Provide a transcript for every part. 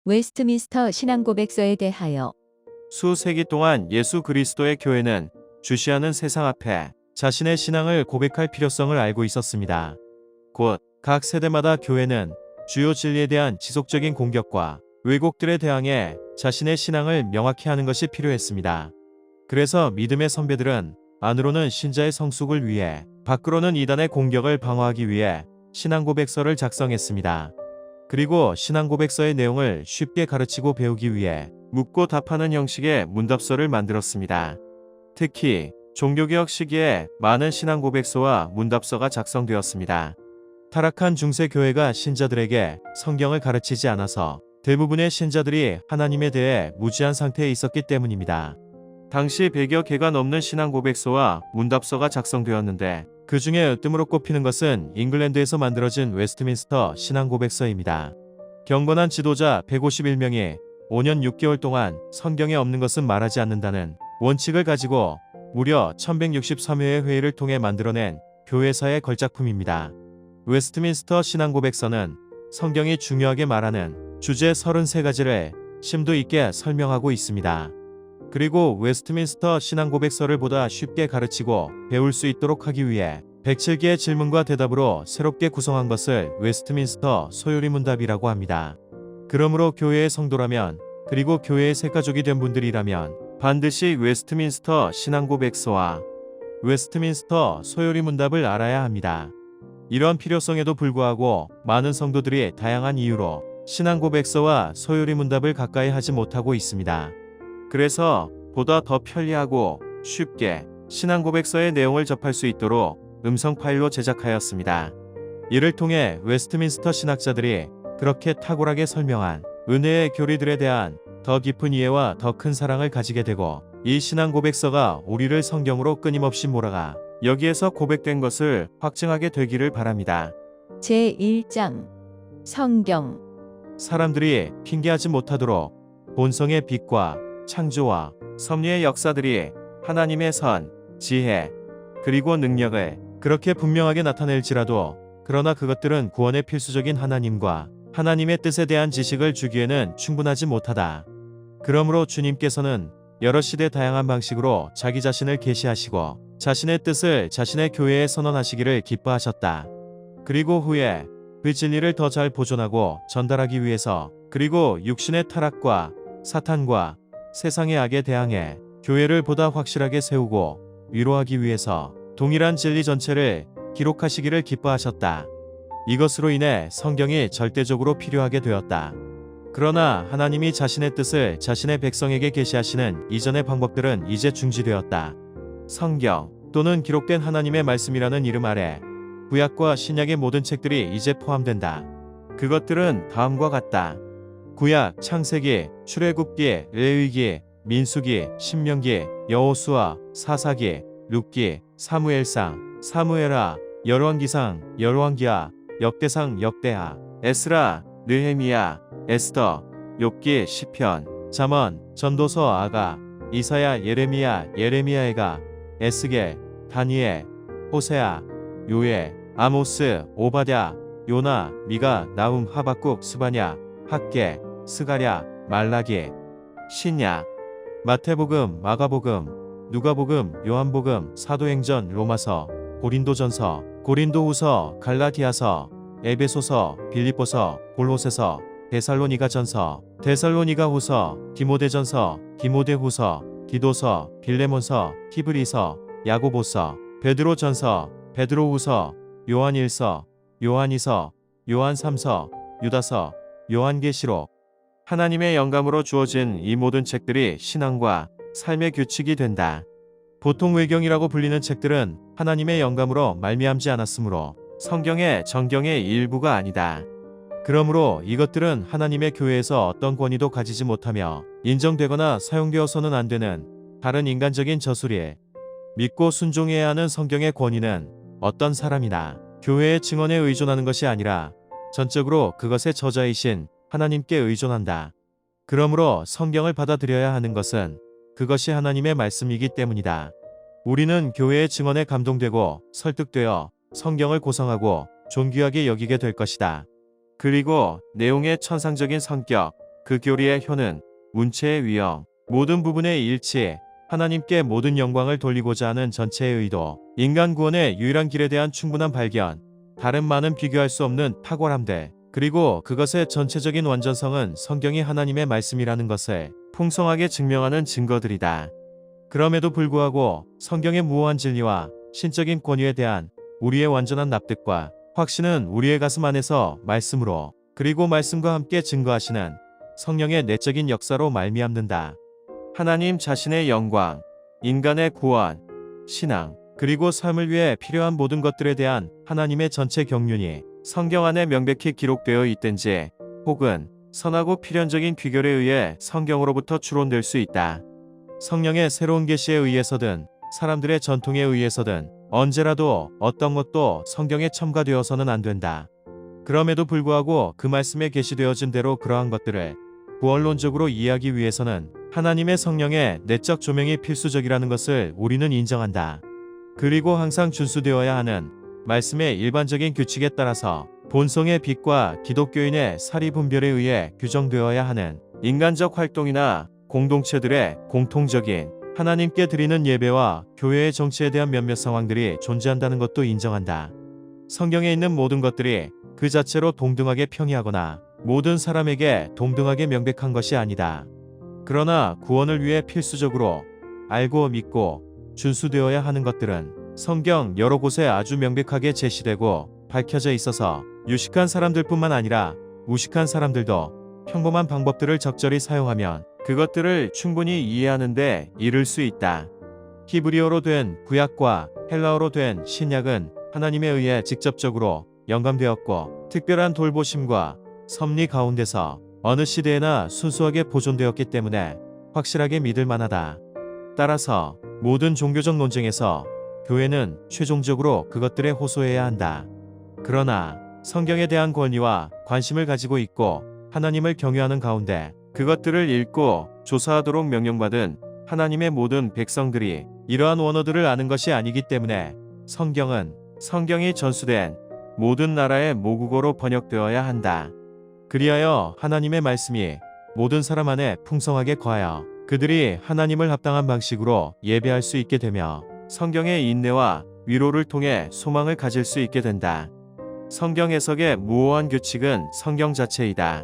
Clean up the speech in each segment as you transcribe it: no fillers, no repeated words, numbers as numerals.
웨스트민스터 신앙고백서에 대하여 수세기 동안 예수 그리스도의 교회는 주시하는 세상 앞에 자신의 신앙을 고백할 필요성을 알고 있었습니다. 곧 각 세대마다 교회는 주요 진리에 대한 지속적인 공격과 왜곡들에 대항해 자신의 신앙을 명확히 하는 것이 필요했습니다. 그래서 믿음의 선배들은 안으로는 신자의 성숙을 위해, 밖으로는 이단의 공격을 방어하기 위해 신앙고백서를 작성했습니다. 그리고 신앙고백서의 내용을 쉽게 가르치고 배우기 위해 묻고 답하는 형식의 문답서를 만들었습니다. 특히 종교개혁 시기에 많은 신앙고백서와 문답서가 작성되었습니다. 타락한 중세 교회가 신자들에게 성경을 가르치지 않아서 대부분의 신자들이 하나님에 대해 무지한 상태에 있었기 때문입니다. 당시 100여 개가 넘는 신앙고백서와 문답서가 작성되었는데 그 중에 으뜸으로 꼽히는 것은 잉글랜드에서 만들어진 웨스트민스터 신앙고백서입니다. 경건한 지도자 151명이 5년 6개월 동안 성경에 없는 것은 말하지 않는다는 원칙을 가지고 무려 1163회의 회의를 통해 만들어낸 교회사의 걸작품입니다. 웨스트민스터 신앙고백서는 성경이 중요하게 말하는 주제 33가지를 심도 있게 설명하고 있습니다. 그리고 웨스트민스터 신앙고백서를 보다 쉽게 가르치고 배울 수 있도록 하기 위해 107개의 질문과 대답으로 새롭게 구성한 것을 웨스트민스터 소요리문답이라고 합니다. 그러므로 교회의 성도라면, 그리고 교회의 새가족이 된 분들이라면 반드시 웨스트민스터 신앙고백서와 웨스트민스터 소요리문답을 알아야 합니다. 이런 필요성에도 불구하고 많은 성도들이 다양한 이유로 신앙고백서와 소요리문답을 가까이 하지 못하고 있습니다. 그래서 보다 더 편리하고 쉽게 신앙고백서의 내용을 접할 수 있도록 음성 파일로 제작하였습니다. 이를 통해 웨스트민스터 신학자들이 그렇게 탁월하게 설명한 은혜의 교리들에 대한 더 깊은 이해와 더 큰 사랑을 가지게 되고, 이 신앙고백서가 우리를 성경으로 끊임없이 몰아가 여기에서 고백된 것을 확증하게 되기를 바랍니다. 제1장 성경. 사람들이 핑계하지 못하도록 본성의 빛과 창조와 섭리의 역사들이 하나님의 선, 지혜, 그리고 능력을 그렇게 분명하게 나타낼지라도, 그러나 그것들은 구원의 필수적인 하나님과 하나님의 뜻에 대한 지식을 주기에는 충분하지 못하다. 그러므로 주님께서는 여러 시대 다양한 방식으로 자기 자신을 계시하시고 자신의 뜻을 자신의 교회에 선언하시기를 기뻐하셨다. 그리고 후에 그 진리를 더 잘 보존하고 전달하기 위해서, 그리고 육신의 타락과 사탄과 세상의 악에 대항해 교회를 보다 확실하게 세우고 위로하기 위해서 동일한 진리 전체를 기록하시기를 기뻐하셨다. 이것으로 인해 성경이 절대적으로 필요하게 되었다. 그러나 하나님이 자신의 뜻을 자신의 백성에게 계시하시는 이전의 방법들은 이제 중지되었다. 성경 또는 기록된 하나님의 말씀이라는 이름 아래 구약과 신약의 모든 책들이 이제 포함된다. 그것들은 다음과 같다. 구약, 창세기, 출애굽기, 레위기, 민수기, 신명기, 여호수아, 사사기, 룻기, 사무엘상, 사무엘하, 열왕기상, 열왕기하, 역대상, 역대하, 에스라, 느헤미야, 에스더, 욥기, 시편, 잠언, 전도서, 아가, 이사야, 예레미야, 예레미야에가, 에스겔, 다니엘, 호세아, 요엘, 아모스, 오바댜, 요나, 미가, 나훔, 하박국, 스바냐, 학개, 스가랴, 말라기, 신약, 마태복음, 마가복음, 누가복음, 요한복음, 사도행전, 로마서, 고린도전서, 고린도후서, 갈라디아서, 에베소서, 빌립보서, 골로새서, 데살로니가전서, 데살로니가후서, 디모데전서, 디모데후서, 디도서, 빌레몬서, 히브리서, 야고보서, 베드로전서, 베드로후서, 요한일서, 요한이서, 요한삼서, 유다서, 요한계시록. 하나님의 영감으로 주어진 이 모든 책들이 신앙과 삶의 규칙이 된다. 보통 외경이라고 불리는 책들은 하나님의 영감으로 말미암지 않았으므로 성경의 정경의 일부가 아니다. 그러므로 이것들은 하나님의 교회에서 어떤 권위도 가지지 못하며 인정되거나 사용되어서는 안 되는 다른 인간적인 저술이, 믿고 순종해야 하는 성경의 권위는 어떤 사람이나 교회의 증언에 의존하는 것이 아니라 전적으로 그것의 저자이신 하나님께 의존한다. 그러므로 성경을 받아들여야 하는 것은 그것이 하나님의 말씀이기 때문이다. 우리는 교회의 증언에 감동되고 설득되어 성경을 고상하고 존귀하게 여기게 될 것이다. 그리고 내용의 천상적인 성격, 그 교리의 효는 문체의 위엄, 모든 부분의 일치, 하나님께 모든 영광을 돌리고자 하는 전체의 의도, 인간 구원의 유일한 길에 대한 충분한 발견, 다른 많은 비교할 수 없는 탁월함들, 그리고 그것의 전체적인 완전성은 성경이 하나님의 말씀이라는 것을 풍성하게 증명하는 증거들이다. 그럼에도 불구하고 성경의 무오한 진리와 신적인 권위에 대한 우리의 완전한 납득과 확신은 우리의 가슴 안에서 말씀으로, 그리고 말씀과 함께 증거하시는 성령의 내적인 역사로 말미암는다. 하나님 자신의 영광, 인간의 구원, 신앙, 그리고 삶을 위해 필요한 모든 것들에 대한 하나님의 전체 경륜이 성경 안에 명백히 기록되어 있든지, 혹은 선하고 필연적인 귀결에 의해 성경으로부터 추론될 수 있다. 성령의 새로운 계시에 의해서든 사람들의 전통에 의해서든 언제라도 어떤 것도 성경에 첨가되어서는 안 된다. 그럼에도 불구하고 그 말씀에 계시되어진 대로 그러한 것들을 구원론적으로 이해하기 위해서는 하나님의 성령의 내적 조명이 필수적이라는 것을 우리는 인정한다. 그리고 항상 준수되어야 하는 말씀의 일반적인 규칙에 따라서 본성의 빛과 기독교인의 사리 분별에 의해 규정되어야 하는 인간적 활동이나 공동체들의 공통적인 하나님께 드리는 예배와 교회의 정치에 대한 몇몇 상황들이 존재한다는 것도 인정한다. 성경에 있는 모든 것들이 그 자체로 동등하게 평이하거나 모든 사람에게 동등하게 명백한 것이 아니다. 그러나 구원을 위해 필수적으로 알고 믿고 준수되어야 하는 것들은 성경 여러 곳에 아주 명백하게 제시되고 밝혀져 있어서 유식한 사람들뿐만 아니라 무식한 사람들도 평범한 방법들을 적절히 사용하면 그것들을 충분히 이해하는 데 이를 수 있다. 히브리어로 된 구약과 헬라어로 된 신약은 하나님에 의해 직접적으로 영감되었고 특별한 돌보심과 섭리 가운데서 어느 시대에나 순수하게 보존되었기 때문에 확실하게 믿을 만하다. 따라서 모든 종교적 논쟁에서 교회는 최종적으로 그것들에 호소해야 한다. 그러나 성경에 대한 권위와 관심을 가지고 있고 하나님을 경외하는 가운데 그것들을 읽고 조사하도록 명령받은 하나님의 모든 백성들이 이러한 원어들을 아는 것이 아니기 때문에 성경이 전수된 모든 나라의 모국어로 번역되어야 한다. 그리하여 하나님의 말씀이 모든 사람 안에 풍성하게 거하여 그들이 하나님을 합당한 방식으로 예배할 수 있게 되며 성경의 인내와 위로를 통해 소망을 가질 수 있게 된다. 성경 해석의 무오한 규칙은 성경 자체이다.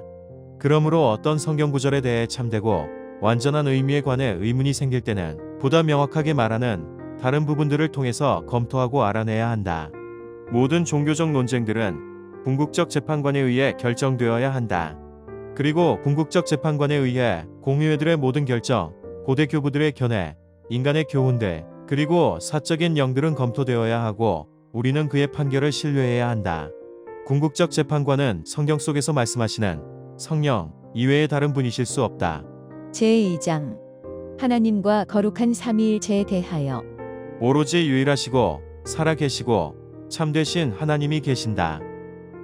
그러므로 어떤 성경 구절에 대해 참되고 완전한 의미에 관해 의문이 생길 때는 보다 명확하게 말하는 다른 부분들을 통해서 검토하고 알아내야 한다. 모든 종교적 논쟁들은 궁극적 재판관에 의해 결정되어야 한다. 그리고 궁극적 재판관에 의해 공의회들의 모든 결정, 고대 교부들의 견해, 인간의 교훈들, 그리고 사적인 영들은 검토되어야 하고 우리는 그의 판결을 신뢰해야 한다. 궁극적 재판관은 성경 속에서 말씀하시는 성령 이외에 다른 분이실 수 없다. 제2장 하나님과 거룩한 삼위일체에 대하여 오로지 유일하시고 살아계시고 참되신 하나님이 계신다.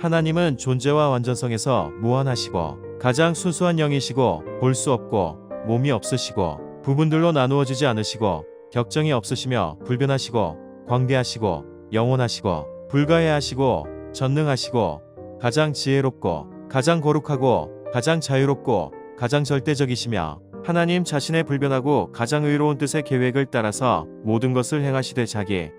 하나님은 존재와 완전성에서 무한하시고 가장 순수한 영이시고 볼 수 없고 몸이 없으시고 부분들로 나누어지지 않으시고 격정이 없으시며 불변하시고 광대하시고 영원하시고 불가해하시고 전능하시고 가장 지혜롭고 가장 거룩하고 가장 자유롭고 가장 절대적이시며 하나님 자신의 불변하고 가장 의로운 뜻의 계획을 따라서 모든 것을 행하시되 자기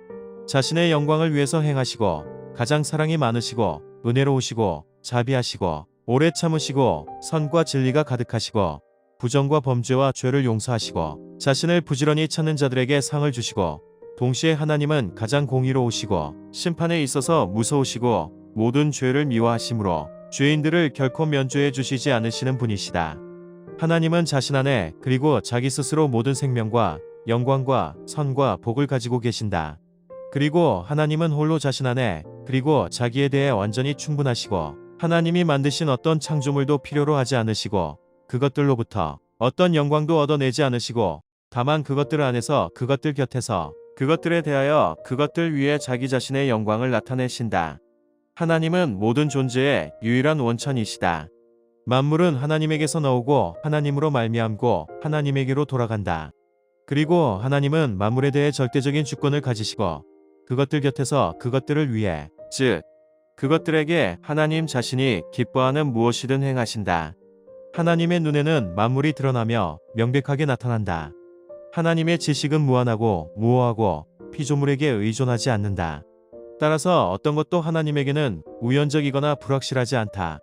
자신의 영광을 위해서 행하시고 가장 사랑이 많으시고 은혜로우시고 자비하시고 오래 참으시고 선과 진리가 가득하시고 부정과 범죄와 죄를 용서하시고 자신을 부지런히 찾는 자들에게 상을 주시고 동시에 하나님은 가장 공의로우시고 심판에 있어서 무서우시고 모든 죄를 미워하심으로 죄인들을 결코 면죄해 주시지 않으시는 분이시다. 하나님은 자신 안에 그리고 자기 스스로 모든 생명과 영광과 선과 복을 가지고 계신다. 그리고 하나님은 홀로 자신 안에 그리고 자기에 대해 완전히 충분하시고 하나님이 만드신 어떤 창조물도 필요로 하지 않으시고 그것들로부터 어떤 영광도 얻어내지 않으시고 다만 그것들 안에서 그것들 곁에서 그것들에 대하여 그것들 위에 자기 자신의 영광을 나타내신다. 하나님은 모든 존재의 유일한 원천이시다. 만물은 하나님에게서 나오고 하나님으로 말미암고 하나님에게로 돌아간다. 그리고 하나님은 만물에 대해 절대적인 주권을 가지시고 그것들 곁에서 그것들을 위해 즉 그것들에게 하나님 자신이 기뻐하는 무엇이든 행하신다. 하나님의 눈에는 만물이 드러나며 명백하게 나타난다. 하나님의 지식은 무한하고 무오하고 피조물에게 의존하지 않는다. 따라서 어떤 것도 하나님에게는 우연적이거나 불확실하지 않다.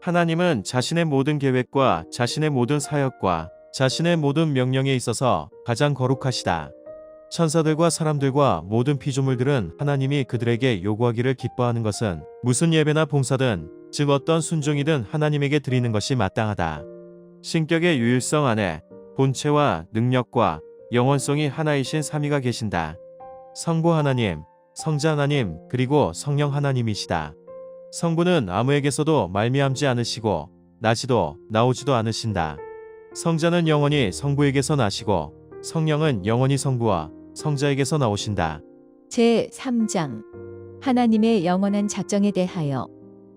하나님은 자신의 모든 계획과 자신의 모든 사역과 자신의 모든 명령에 있어서 가장 거룩하시다. 천사들과 사람들과 모든 피조물들은 하나님이 그들에게 요구하기를 기뻐하는 것은 무슨 예배나 봉사든 즉 어떤 순종이든 하나님에게 드리는 것이 마땅하다. 신격의 유일성 안에 본체와 능력과 영원성이 하나이신 삼위가 계신다. 성부 하나님, 성자 하나님, 그리고 성령 하나님이시다. 성부는 아무에게서도 말미암지 않으시고 나시도 나오지도 않으신다. 성자는 영원히 성부에게서 나시고 성령은 영원히 성부와 성자에게서 나오신다. 제 3장 하나님의 영원한 작정에 대하여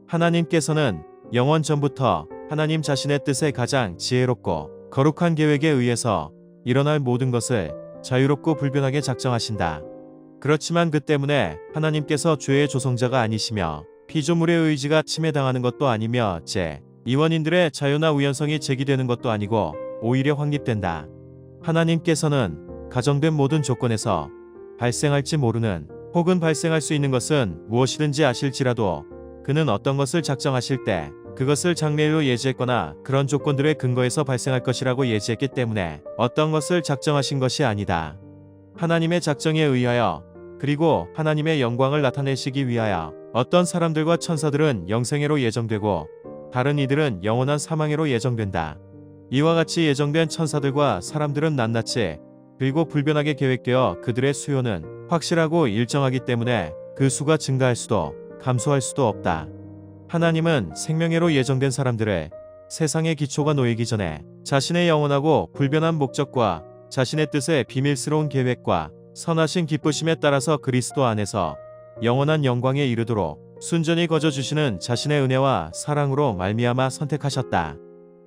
하나님께서는 영원 전부터 하나님 자신의 뜻에 가장 지혜롭고 거룩한 계획에 의해서 일어날 모든 것을 자유롭고 불변하게 작정하신다. 그렇지만 그 때문에 하나님께서 죄의 조성자가 아니시며 피조물의 의지가 침해당하는 것도 아니며 이원인들의 자유나 우연성이 제기되는 것도 아니고 오히려 확립된다. 하나님께서는 가정된 모든 조건에서 발생할지 모르는 혹은 발생할 수 있는 것은 무엇이든지 아실지라도 그는 어떤 것을 작정하실 때 그것을 장래일로 예지했거나 그런 조건들의 근거에서 발생할 것이라고 예지했기 때문에 어떤 것을 작정하신 것이 아니다. 하나님의 작정에 의하여 그리고 하나님의 영광을 나타내시기 위하여 어떤 사람들과 천사들은 영생애로 예정되고 다른 이들은 영원한 사망애로 예정된다. 이와 같이 예정된 천사들과 사람들은 낱낱이 그리고 불변하게 계획되어 그들의 수요는 확실하고 일정하기 때문에 그 수가 증가할 수도 감소할 수도 없다. 하나님은 생명애로 예정된 사람들을 세상의 기초가 놓이기 전에 자신의 영원하고 불변한 목적과 자신의 뜻의 비밀스러운 계획과 선하신 기쁘심에 따라서 그리스도 안에서 영원한 영광에 이르도록 순전히 거저주시는 자신의 은혜와 사랑으로 말미암아 선택하셨다.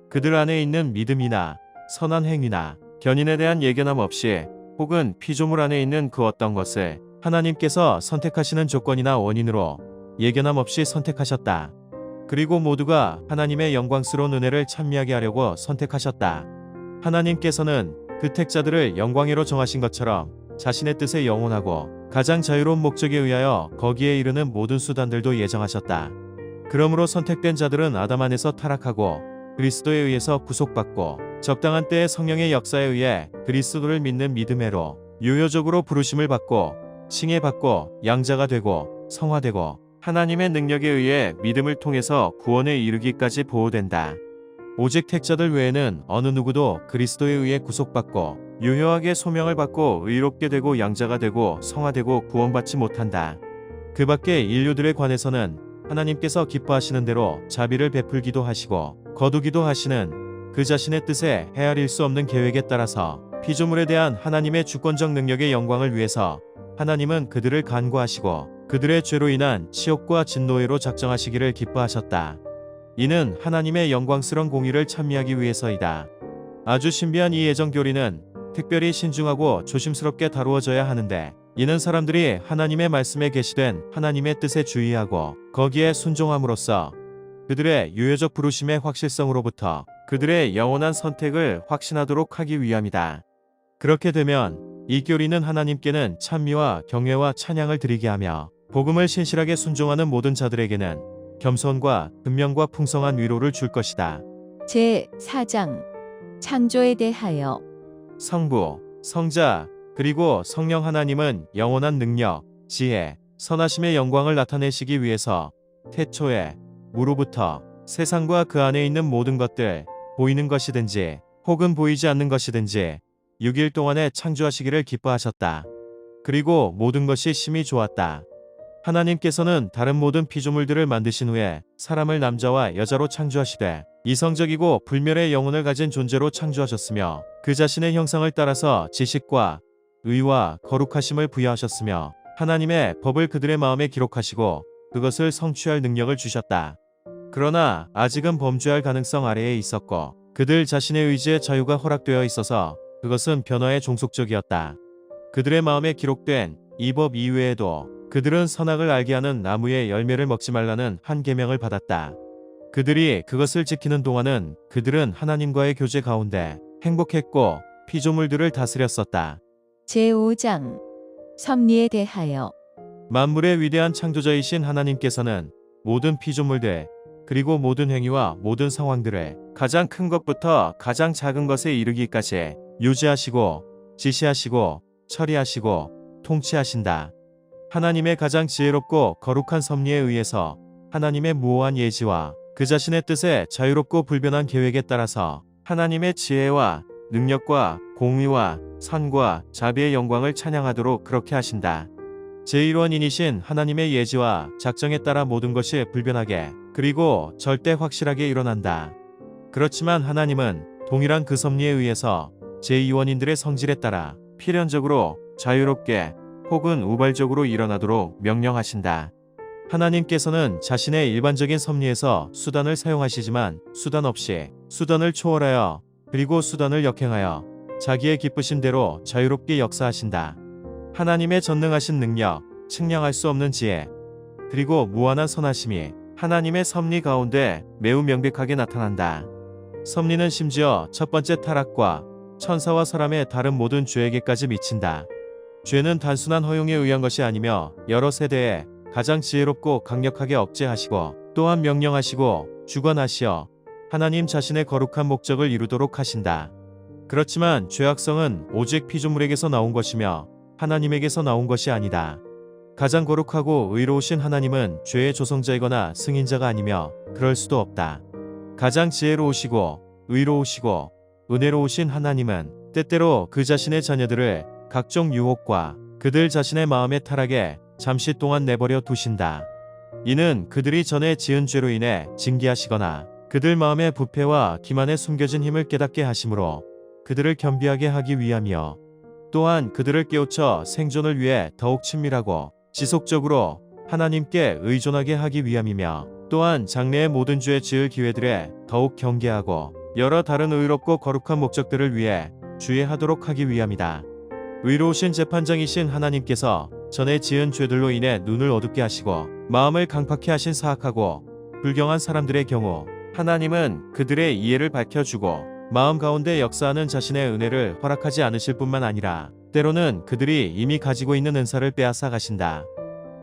그들 안에 있는 믿음이나 선한 행위나 견인에 대한 예견함 없이 혹은 피조물 안에 있는 그 어떤 것을 하나님께서 선택하시는 조건이나 원인으로 예견함 없이 선택하셨다. 그리고 모두가 하나님의 영광스러운 은혜를 찬미하게 하려고 선택하셨다. 하나님께서는 그 택자들을 영광으로 정하신 것처럼 자신의 뜻에 영원하고 가장 자유로운 목적에 의하여 거기에 이르는 모든 수단들도 예정하셨다. 그러므로 선택된 자들은 아담 안에서 타락하고 그리스도에 의해서 구속받고 적당한 때에 성령의 역사에 의해 그리스도를 믿는 믿음으로 유효적으로 부르심을 받고 칭해받고 양자가 되고 성화되고 하나님의 능력에 의해 믿음을 통해서 구원에 이르기까지 보호된다. 오직 택자들 외에는 어느 누구도 그리스도에 의해 구속받고 유효하게 소명을 받고 의롭게 되고 양자가 되고 성화되고 구원받지 못한다. 그 밖에 인류들에 관해서는 하나님께서 기뻐하시는 대로 자비를 베풀기도 하시고 거두기도 하시는 그 자신의 뜻에 헤아릴 수 없는 계획에 따라서 피조물에 대한 하나님의 주권적 능력의 영광을 위해서 하나님은 그들을 간구하시고 그들의 죄로 인한 치욕과 진노회로 작정하시기를 기뻐하셨다. 이는 하나님의 영광스러운 공의를 찬미하기 위해서이다. 아주 신비한 이 예정 교리는 특별히 신중하고 조심스럽게 다루어져야 하는데 이는 사람들이 하나님의 말씀에 계시된 하나님의 뜻에 주의하고 거기에 순종함으로써 그들의 유효적 부르심의 확실성으로부터 그들의 영원한 선택을 확신하도록 하기 위함이다. 그렇게 되면 이 교리는 하나님께는 찬미와 경외와 찬양을 드리게 하며 복음을 신실하게 순종하는 모든 자들에게는 겸손과 근명과 풍성한 위로를 줄 것이다. 제 4장 창조에 대하여 성부, 성자, 그리고 성령 하나님은 영원한 능력, 지혜, 선하심의 영광을 나타내시기 위해서 태초에 무로부터 세상과 그 안에 있는 모든 것들, 보이는 것이든지 혹은 보이지 않는 것이든지 6일 동안에 창조하시기를 기뻐하셨다. 그리고 모든 것이 심히 좋았다. 하나님께서는 다른 모든 피조물들을 만드신 후에 사람을 남자와 여자로 창조하시되 이성적이고 불멸의 영혼을 가진 존재로 창조하셨으며 그 자신의 형상을 따라서 지식과 의와 거룩하심을 부여하셨으며 하나님의 법을 그들의 마음에 기록하시고 그것을 성취할 능력을 주셨다. 그러나 아직은 범죄할 가능성 아래에 있었고 그들 자신의 의지의 자유가 허락되어 있어서 그것은 변화에 종속적이었다. 그들의 마음에 기록된 이 법 이외에도 그들은 선악을 알게 하는 나무의 열매를 먹지 말라는 한 계명을 받았다. 그들이 그것을 지키는 동안은 그들은 하나님과의 교제 가운데 행복했고 피조물들을 다스렸었다. 제5장 섭리에 대하여 만물의 위대한 창조자이신 하나님께서는 모든 피조물들 그리고 모든 행위와 모든 상황들을 가장 큰 것부터 가장 작은 것에 이르기까지 유지하시고 지시하시고 처리하시고 통치하신다. 하나님의 가장 지혜롭고 거룩한 섭리에 의해서 하나님의 무오한 예지와 그 자신의 뜻에 자유롭고 불변한 계획에 따라서 하나님의 지혜와 능력과 공의와 선과 자비의 영광을 찬양하도록 그렇게 하신다. 제1원인이신 하나님의 예지와 작정에 따라 모든 것이 불변하게 그리고 절대 확실하게 일어난다. 그렇지만 하나님은 동일한 그 섭리에 의해서 제2원인들의 성질에 따라 필연적으로 자유롭게 혹은 우발적으로 일어나도록 명령하신다. 하나님께서는 자신의 일반적인 섭리에서 수단을 사용하시지만 수단 없이 수단을 초월하여 그리고 수단을 역행하여 자기의 기쁘신 대로 자유롭게 역사하신다. 하나님의 전능하신 능력, 측량할 수 없는 지혜, 그리고 무한한 선하심이 하나님의 섭리 가운데 매우 명백하게 나타난다. 섭리는 심지어 첫 번째 타락과 천사와 사람의 다른 모든 죄에게까지 미친다. 죄는 단순한 허용에 의한 것이 아니며 여러 세대에 가장 지혜롭고 강력하게 억제하시고 또한 명령하시고 주관하시어 하나님 자신의 거룩한 목적을 이루도록 하신다. 그렇지만 죄악성은 오직 피조물에게서 나온 것이며 하나님에게서 나온 것이 아니다. 가장 거룩하고 의로우신 하나님은 죄의 조성자이거나 승인자가 아니며 그럴 수도 없다. 가장 지혜로우시고 의로우시고 은혜로우신 하나님은 때때로 그 자신의 자녀들을 각종 유혹과 그들 자신의 마음의 타락에 잠시 동안 내버려 두신다. 이는 그들이 전에 지은 죄로 인해 징계하시거나 그들 마음의 부패와 기만에 숨겨진 힘을 깨닫게 하심으로 그들을 겸비하게 하기 위함이요. 또한 그들을 깨우쳐 생존을 위해 더욱 친밀하고 지속적으로 하나님께 의존하게 하기 위함이며 또한 장래의 모든 죄 지을 기회들에 더욱 경계하고 여러 다른 의롭고 거룩한 목적들을 위해 주의하도록 하기 위함이다. 의로우신 재판장이신 하나님께서 전에 지은 죄들로 인해 눈을 어둡게 하시고 마음을 강팍해 하신 사악하고 불경한 사람들의 경우 하나님은 그들의 이해를 밝혀주고 마음 가운데 역사하는 자신의 은혜를 허락하지 않으실 뿐만 아니라 때로는 그들이 이미 가지고 있는 은사를 빼앗아 가신다.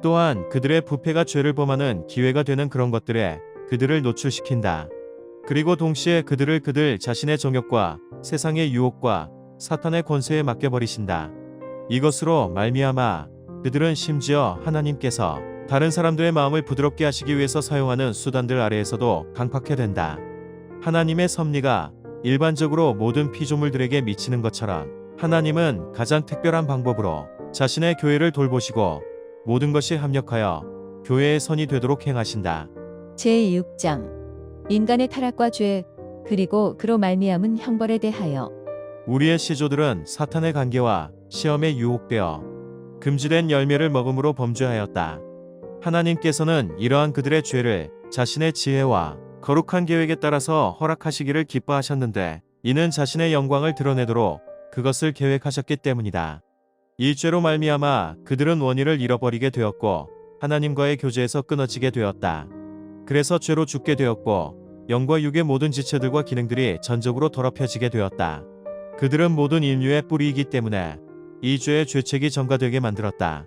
또한 그들의 부패가 죄를 범하는 기회가 되는 그런 것들에 그들을 노출시킨다. 그리고 동시에 그들을 그들 자신의 정욕과 세상의 유혹과 사탄의 권세에 맡겨버리신다. 이것으로 말미암아 그들은 심지어 하나님께서 다른 사람들의 마음을 부드럽게 하시기 위해서 사용하는 수단들 아래에서도 강팍해 된다. 하나님의 섭리가 일반적으로 모든 피조물들에게 미치는 것처럼 하나님은 가장 특별한 방법으로 자신의 교회를 돌보시고 모든 것이 합력하여 교회의 선이 되도록 행하신다. 제6장 인간의 타락과 죄 그리고 그로 말미암은 형벌에 대하여 우리의 시조들은 사탄의 관계와 시험에 유혹되어 금지된 열매를 먹음으로 범죄하였다. 하나님께서는 이러한 그들의 죄를 자신의 지혜와 거룩한 계획에 따라서 허락하시기를 기뻐하셨는데 이는 자신의 영광을 드러내도록 그것을 계획하셨기 때문이다. 이 죄로 말미암아 그들은 원의를 잃어버리게 되었고 하나님과의 교제에서 끊어지게 되었다. 그래서 죄로 죽게 되었고 영과 육의 모든 지체들과 기능들이 전적으로 더럽혀지게 되었다. 그들은 모든 인류의 뿌리이기 때문에 이 죄의 죄책이 전가되게 만들었다.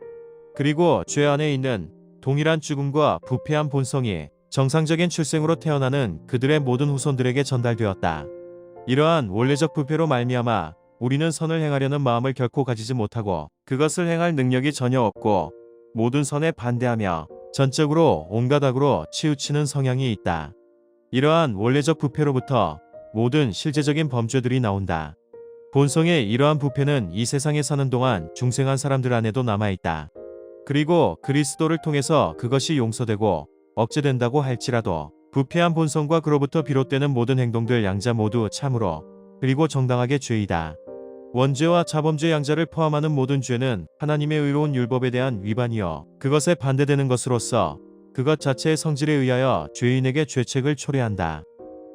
그리고 죄 안에 있는 동일한 죽음과 부패한 본성이 정상적인 출생으로 태어나는 그들의 모든 후손들에게 전달되었다. 이러한 원래적 부패로 말미암아 우리는 선을 행하려는 마음을 결코 가지지 못하고 그것을 행할 능력이 전혀 없고 모든 선에 반대하며 전적으로 온갖 악으로 치우치는 성향이 있다. 이러한 원래적 부패로부터 모든 실제적인 범죄들이 나온다. 본성의 이러한 부패는 이 세상에 사는 동안 중생한 사람들 안에도 남아있다. 그리고 그리스도를 통해서 그것이 용서되고 억제된다고 할지라도 부패한 본성과 그로부터 비롯되는 모든 행동들 양자 모두 참으로 그리고 정당하게 죄이다. 원죄와 자범죄 양자를 포함하는 모든 죄는 하나님의 의로운 율법에 대한 위반이요 그것에 반대되는 것으로서 그것 자체의 성질에 의하여 죄인에게 죄책을 초래한다.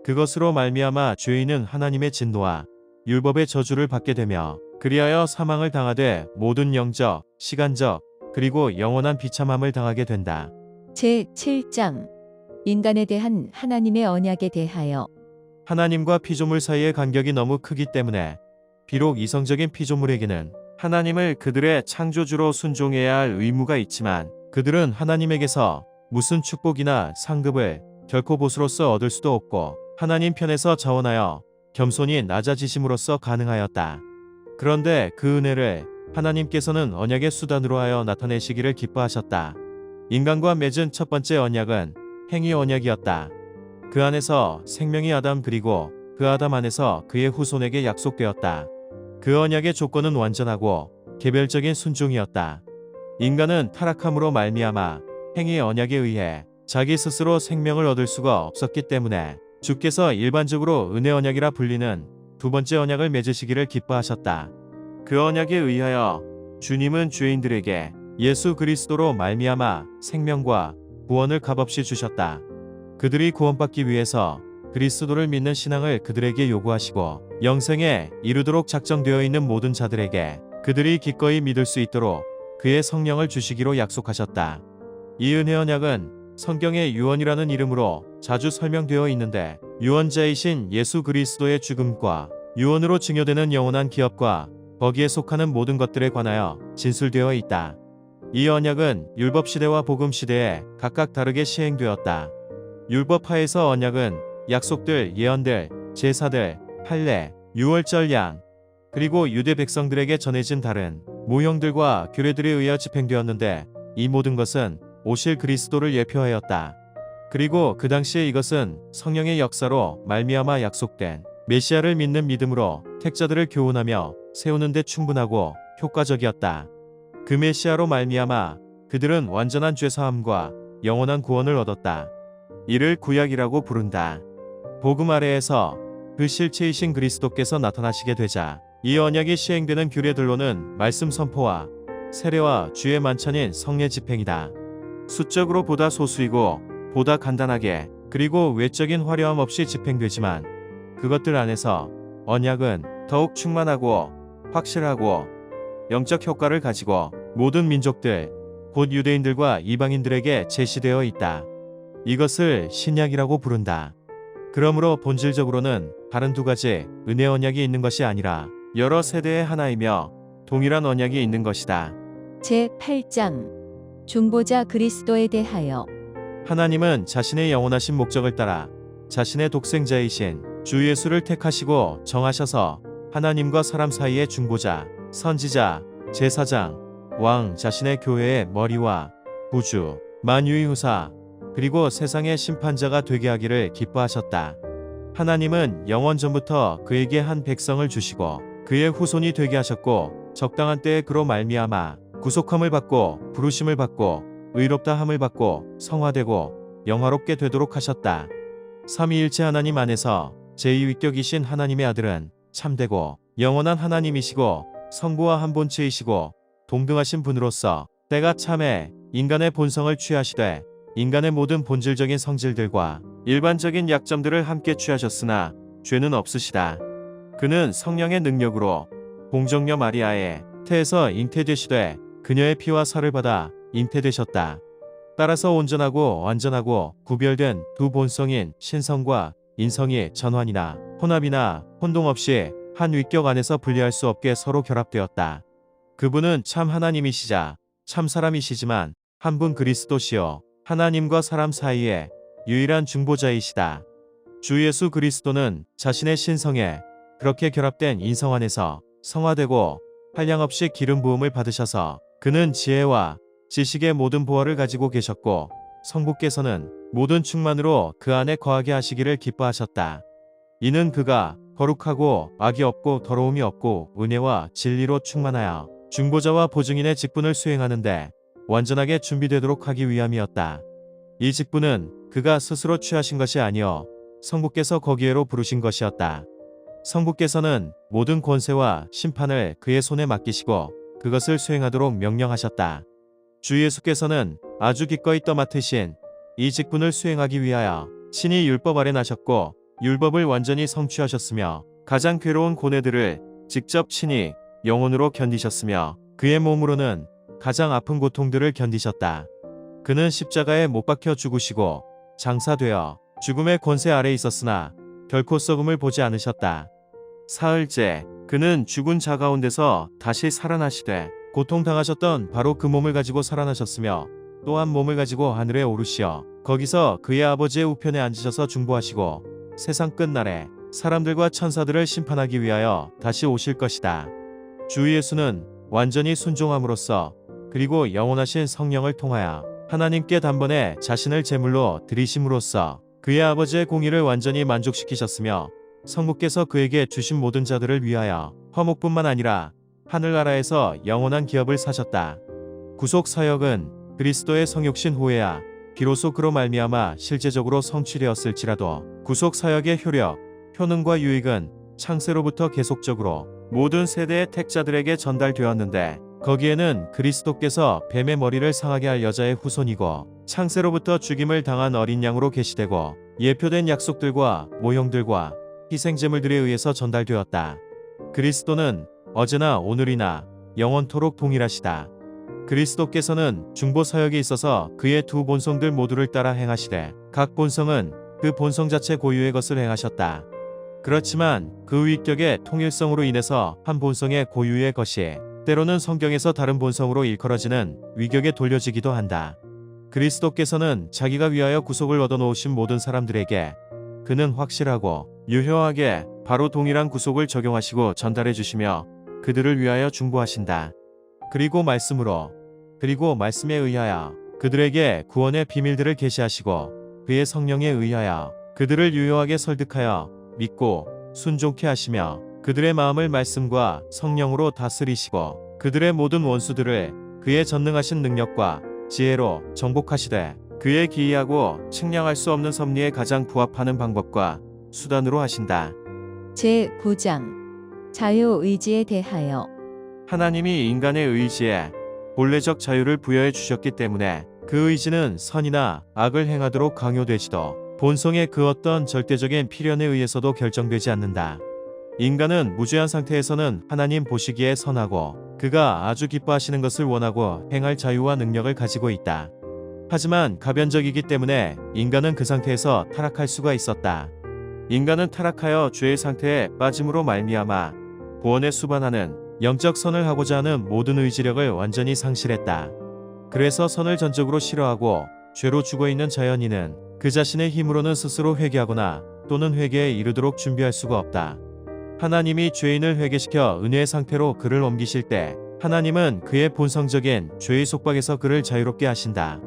그것으로 말미암아 죄인은 하나님의 진노와 율법의 저주를 받게 되며 그리하여 사망을 당하되 모든 영적, 시간적, 그리고 영원한 비참함을 당하게 된다. 제7장 인간에 대한 하나님의 언약에 대하여 하나님과 피조물 사이의 간격이 너무 크기 때문에 비록 이성적인 피조물에게는 하나님을 그들의 창조주로 순종해야 할 의무가 있지만 그들은 하나님에게서 무슨 축복이나 상급을 결코 보수로서 얻을 수도 없고 하나님 편에서 자원하여 겸손히 낮아지심으로써 가능하였다. 그런데 그 은혜를 하나님께서는 언약의 수단으로 하여 나타내시기를 기뻐하셨다. 인간과 맺은 첫 번째 언약은 행위 언약이었다. 그 안에서 생명이 아담 그리고 그 아담 안에서 그의 후손에게 약속되었다. 그 언약의 조건은 완전하고 개별적인 순종이었다. 인간은 타락함으로 말미암아 행위 언약에 의해 자기 스스로 생명을 얻을 수가 없었기 때문에 주께서 일반적으로 은혜 언약이라 불리는 두 번째 언약을 맺으시기를 기뻐하셨다. 그 언약에 의하여 주님은 죄인들에게 예수 그리스도로 말미암아 생명과 구원을 값없이 주셨다. 그들이 구원받기 위해서 그리스도를 믿는 신앙을 그들에게 요구하시고 영생에 이르도록 작정되어 있는 모든 자들에게 그들이 기꺼이 믿을 수 있도록 그의 성령을 주시기로 약속하셨다. 이 은혜 언약은 성경에 유언이라는 이름으로 자주 설명되어 있는데 유언자이신 예수 그리스도의 죽음과 유언으로 증여되는 영원한 기업과 거기에 속하는 모든 것들에 관하여 진술되어 있다. 이 언약은 율법 시대와 복음 시대에 각각 다르게 시행되었다. 율법 하에서 언약은 약속들, 예언들, 제사들, 할례, 유월절 양, 그리고 유대 백성들에게 전해진 다른 모형들과 규례들에 의하여 집행되었는데 이 모든 것은 오실 그리스도를 예표하였다. 그리고 그 당시에 이것은 성령의 역사로 말미암아 약속된 메시아를 믿는 믿음으로 택자들을 교훈하며 세우는 데 충분하고 효과적이었다. 그 메시아로 말미암아 그들은 완전한 죄사함과 영원한 구원을 얻었다. 이를 구약이라고 부른다. 복음 아래에서 그 실체이신 그리스도께서 나타나시게 되자 이 언약이 시행되는 규례들로는 말씀 선포와 세례와 주의 만찬인 성례 집행이다. 수적으로 보다 소수이고 보다 간단하게 그리고 외적인 화려함 없이 집행되지만 그것들 안에서 언약은 더욱 충만하고 확실하고 영적 효과를 가지고 모든 민족들, 곧 유대인들과 이방인들에게 제시되어 있다. 이것을 신약이라고 부른다. 그러므로 본질적으로는 다른 두 가지 은혜 언약이 있는 것이 아니라 여러 세대의 하나이며 동일한 언약이 있는 것이다. 제8장 중보자 그리스도에 대하여 하나님은 자신의 영원하신 목적을 따라 자신의 독생자이신 주 예수를 택하시고 정하셔서 하나님과 사람 사이의 중보자, 선지자, 제사장, 왕 자신의 교회의 머리와 구주, 만유의 후사, 그리고 세상의 심판자가 되게 하기를 기뻐하셨다. 하나님은 영원 전부터 그에게 한 백성을 주시고 그의 후손이 되게 하셨고 적당한 때에 그로 말미암아 구속함을 받고 부르심을 받고 의롭다 함을 받고 성화되고 영화롭게 되도록 하셨다. 삼위일체 하나님 안에서 제2위격이신 하나님의 아들은 참되고 영원한 하나님이시고 성부와 한 본체이시고 동등하신 분으로서 때가 참에 인간의 본성을 취하시되 인간의 모든 본질적인 성질들과 일반적인 약점들을 함께 취하셨으나 죄는 없으시다. 그는 성령의 능력으로 공정녀 마리아의 태에서 잉태되시되 그녀의 피와 살을 받아 잉태되셨다. 따라서 온전하고 완전하고 구별된 두 본성인 신성과 인성이 전환이나 혼합이나 혼동 없이 한 위격 안에서 분리할 수 없게 서로 결합되었다. 그분은 참 하나님이시자 참 사람이시지만 한 분 그리스도시요 하나님과 사람 사이의 유일한 중보자이시다. 주 예수 그리스도는 자신의 신성에 그렇게 결합된 인성 안에서 성화되고 한량없이 기름 부음을 받으셔서 그는 지혜와 지식의 모든 보화를 가지고 계셨고 성부께서는 모든 충만으로 그 안에 거하게 하시기를 기뻐하셨다. 이는 그가 거룩하고 악이 없고 더러움이 없고 은혜와 진리로 충만하여 중보자와 보증인의 직분을 수행하는데 완전하게 준비되도록 하기 위함이었다. 이 직분은 그가 스스로 취하신 것이 아니요 성부께서 거기에로 부르신 것이었다. 성부께서는 모든 권세와 심판을 그의 손에 맡기시고 그것을 수행하도록 명령하셨다. 주 예수께서는 아주 기꺼이 떠맡으신 이 직분을 수행하기 위하여 친히 율법 아래 나셨고 율법을 완전히 성취하셨으며 가장 괴로운 고뇌들을 직접 친히 영혼으로 견디셨으며 그의 몸으로는 가장 아픈 고통들을 견디셨다. 그는 십자가에 못 박혀 죽으시고 장사되어 죽음의 권세 아래 있었으나 결코 썩음을 보지 않으셨다. 사흘째 그는 죽은 자 가운데서 다시 살아나시되 고통당하셨던 바로 그 몸을 가지고 살아나셨으며 또한 몸을 가지고 하늘에 오르시어 거기서 그의 아버지의 우편에 앉으셔서 중보하시고 세상 끝날에 사람들과 천사들을 심판하기 위하여 다시 오실 것이다. 주 예수는 완전히 순종함으로써 그리고 영원하신 성령을 통하여 하나님께 단번에 자신을 제물로 드리심으로써 그의 아버지의 공의를 완전히 만족시키셨으며 성부께서 그에게 주신 모든 자들을 위하여 화목뿐만 아니라 하늘나라에서 영원한 기업을 사셨다. 구속 사역은 그리스도의 성육신 후에야 비로소 그로 말미암아 실제적으로 성취되었을지라도 구속 사역의 효력, 효능과 유익은 창세로부터 계속적으로 모든 세대의 택자들에게 전달되었는데 거기에는 그리스도께서 뱀의 머리를 상하게 할 여자의 후손이고 창세로부터 죽임을 당한 어린 양으로 계시되고 예표된 약속들과 모형들과 희생제물들에 의해서 전달되었다. 그리스도는 어제나 오늘이나 영원토록 동일하시다. 그리스도께서는 중보 사역에 있어서 그의 두 본성들 모두를 따라 행하시되 각 본성은 그 본성 자체 고유의 것을 행하셨다. 그렇지만 그 위격의 통일성으로 인해서 한 본성의 고유의 것이 때로는 성경에서 다른 본성으로 일컬어지는 위격에 돌려지기도 한다. 그리스도께서는 자기가 위하여 구속을 얻어놓으신 모든 사람들에게 그는 확실하고 유효하게 바로 동일한 구속을 적용하시고 전달해 주시며 그들을 위하여 중보하신다. 그리고 말씀으로 그리고 말씀에 의하여 그들에게 구원의 비밀들을 계시하시고 그의 성령에 의하여 그들을 유효하게 설득하여 믿고 순종케 하시며 그들의 마음을 말씀과 성령으로 다스리시고 그들의 모든 원수들을 그의 전능하신 능력과 지혜로 정복하시되 그의 기이하고 측량할 수 없는 섭리에 가장 부합하는 방법과 수단으로 하신다. 제9장 자유의지에 대하여 하나님이 인간의 의지에 본래적 자유를 부여해 주셨기 때문에 그 의지는 선이나 악을 행하도록 강요되지도 본성의 그 어떤 절대적인 필연에 의해서도 결정되지 않는다. 인간은 무죄한 상태에서는 하나님 보시기에 선하고 그가 아주 기뻐하시는 것을 원하고 행할 자유와 능력을 가지고 있다. 하지만 가변적이기 때문에 인간은 그 상태에서 타락할 수가 있었다. 인간은 타락하여 죄의 상태에 빠짐으로 말미암아 구원에 수반하는 영적 선을 하고자 하는 모든 의지력을 완전히 상실했다. 그래서 선을 전적으로 싫어하고 죄로 죽어있는 자연인은 그 자신의 힘으로는 스스로 회개하거나 또는 회개에 이르도록 준비할 수가 없다. 하나님이 죄인을 회개시켜 은혜의 상태로 그를 옮기실 때 하나님은 그의 본성적인 죄의 속박에서 그를 자유롭게 하신다.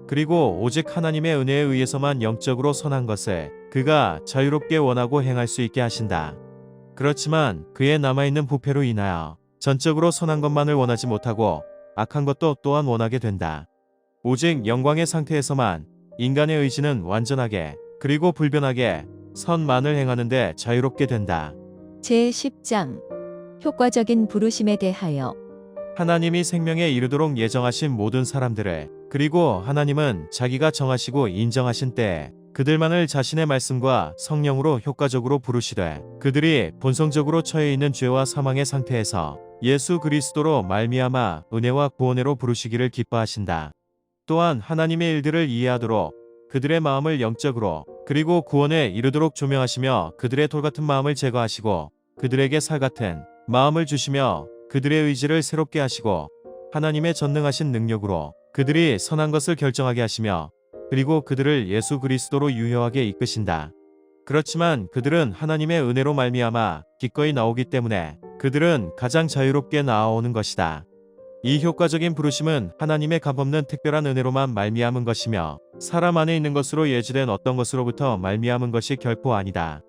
그리고 오직 하나님의 은혜에 의해서만 영적으로 선한 것을 그가 자유롭게 원하고 행할 수 있게 하신다. 그렇지만 그의 남아있는 부패로 인하여 전적으로 선한 것만을 원하지 못하고 악한 것도 또한 원하게 된다. 오직 영광의 상태에서만 인간의 의지는 완전하게 그리고 불변하게 선만을 행하는데 자유롭게 된다. 제10장 효과적인 부르심에 대하여 하나님이 생명에 이르도록 예정하신 모든 사람들을 그리고 하나님은 자기가 정하시고 인정하신 때에 그들만을 자신의 말씀과 성령으로 효과적으로 부르시되 그들이 본성적으로 처해 있는 죄와 사망의 상태에서 예수 그리스도로 말미암아 은혜와 구원으로 부르시기를 기뻐하신다. 또한 하나님의 일들을 이해하도록 그들의 마음을 영적으로 그리고 구원에 이르도록 조명하시며 그들의 돌같은 마음을 제거하시고 그들에게 살같은 마음을 주시며 그들의 의지를 새롭게 하시고 하나님의 전능하신 능력으로 그들이 선한 것을 결정하게 하시며 그리고 그들을 예수 그리스도로 유효하게 이끄신다. 그렇지만 그들은 하나님의 은혜로 말미암아 기꺼이 나오기 때문에 그들은 가장 자유롭게 나아오는 것이다. 이 효과적인 부르심은 하나님의 값없는 특별한 은혜로만 말미암은 것이며 사람 안에 있는 것으로 예지된 어떤 것으로부터 말미암은 것이 결코 아니다.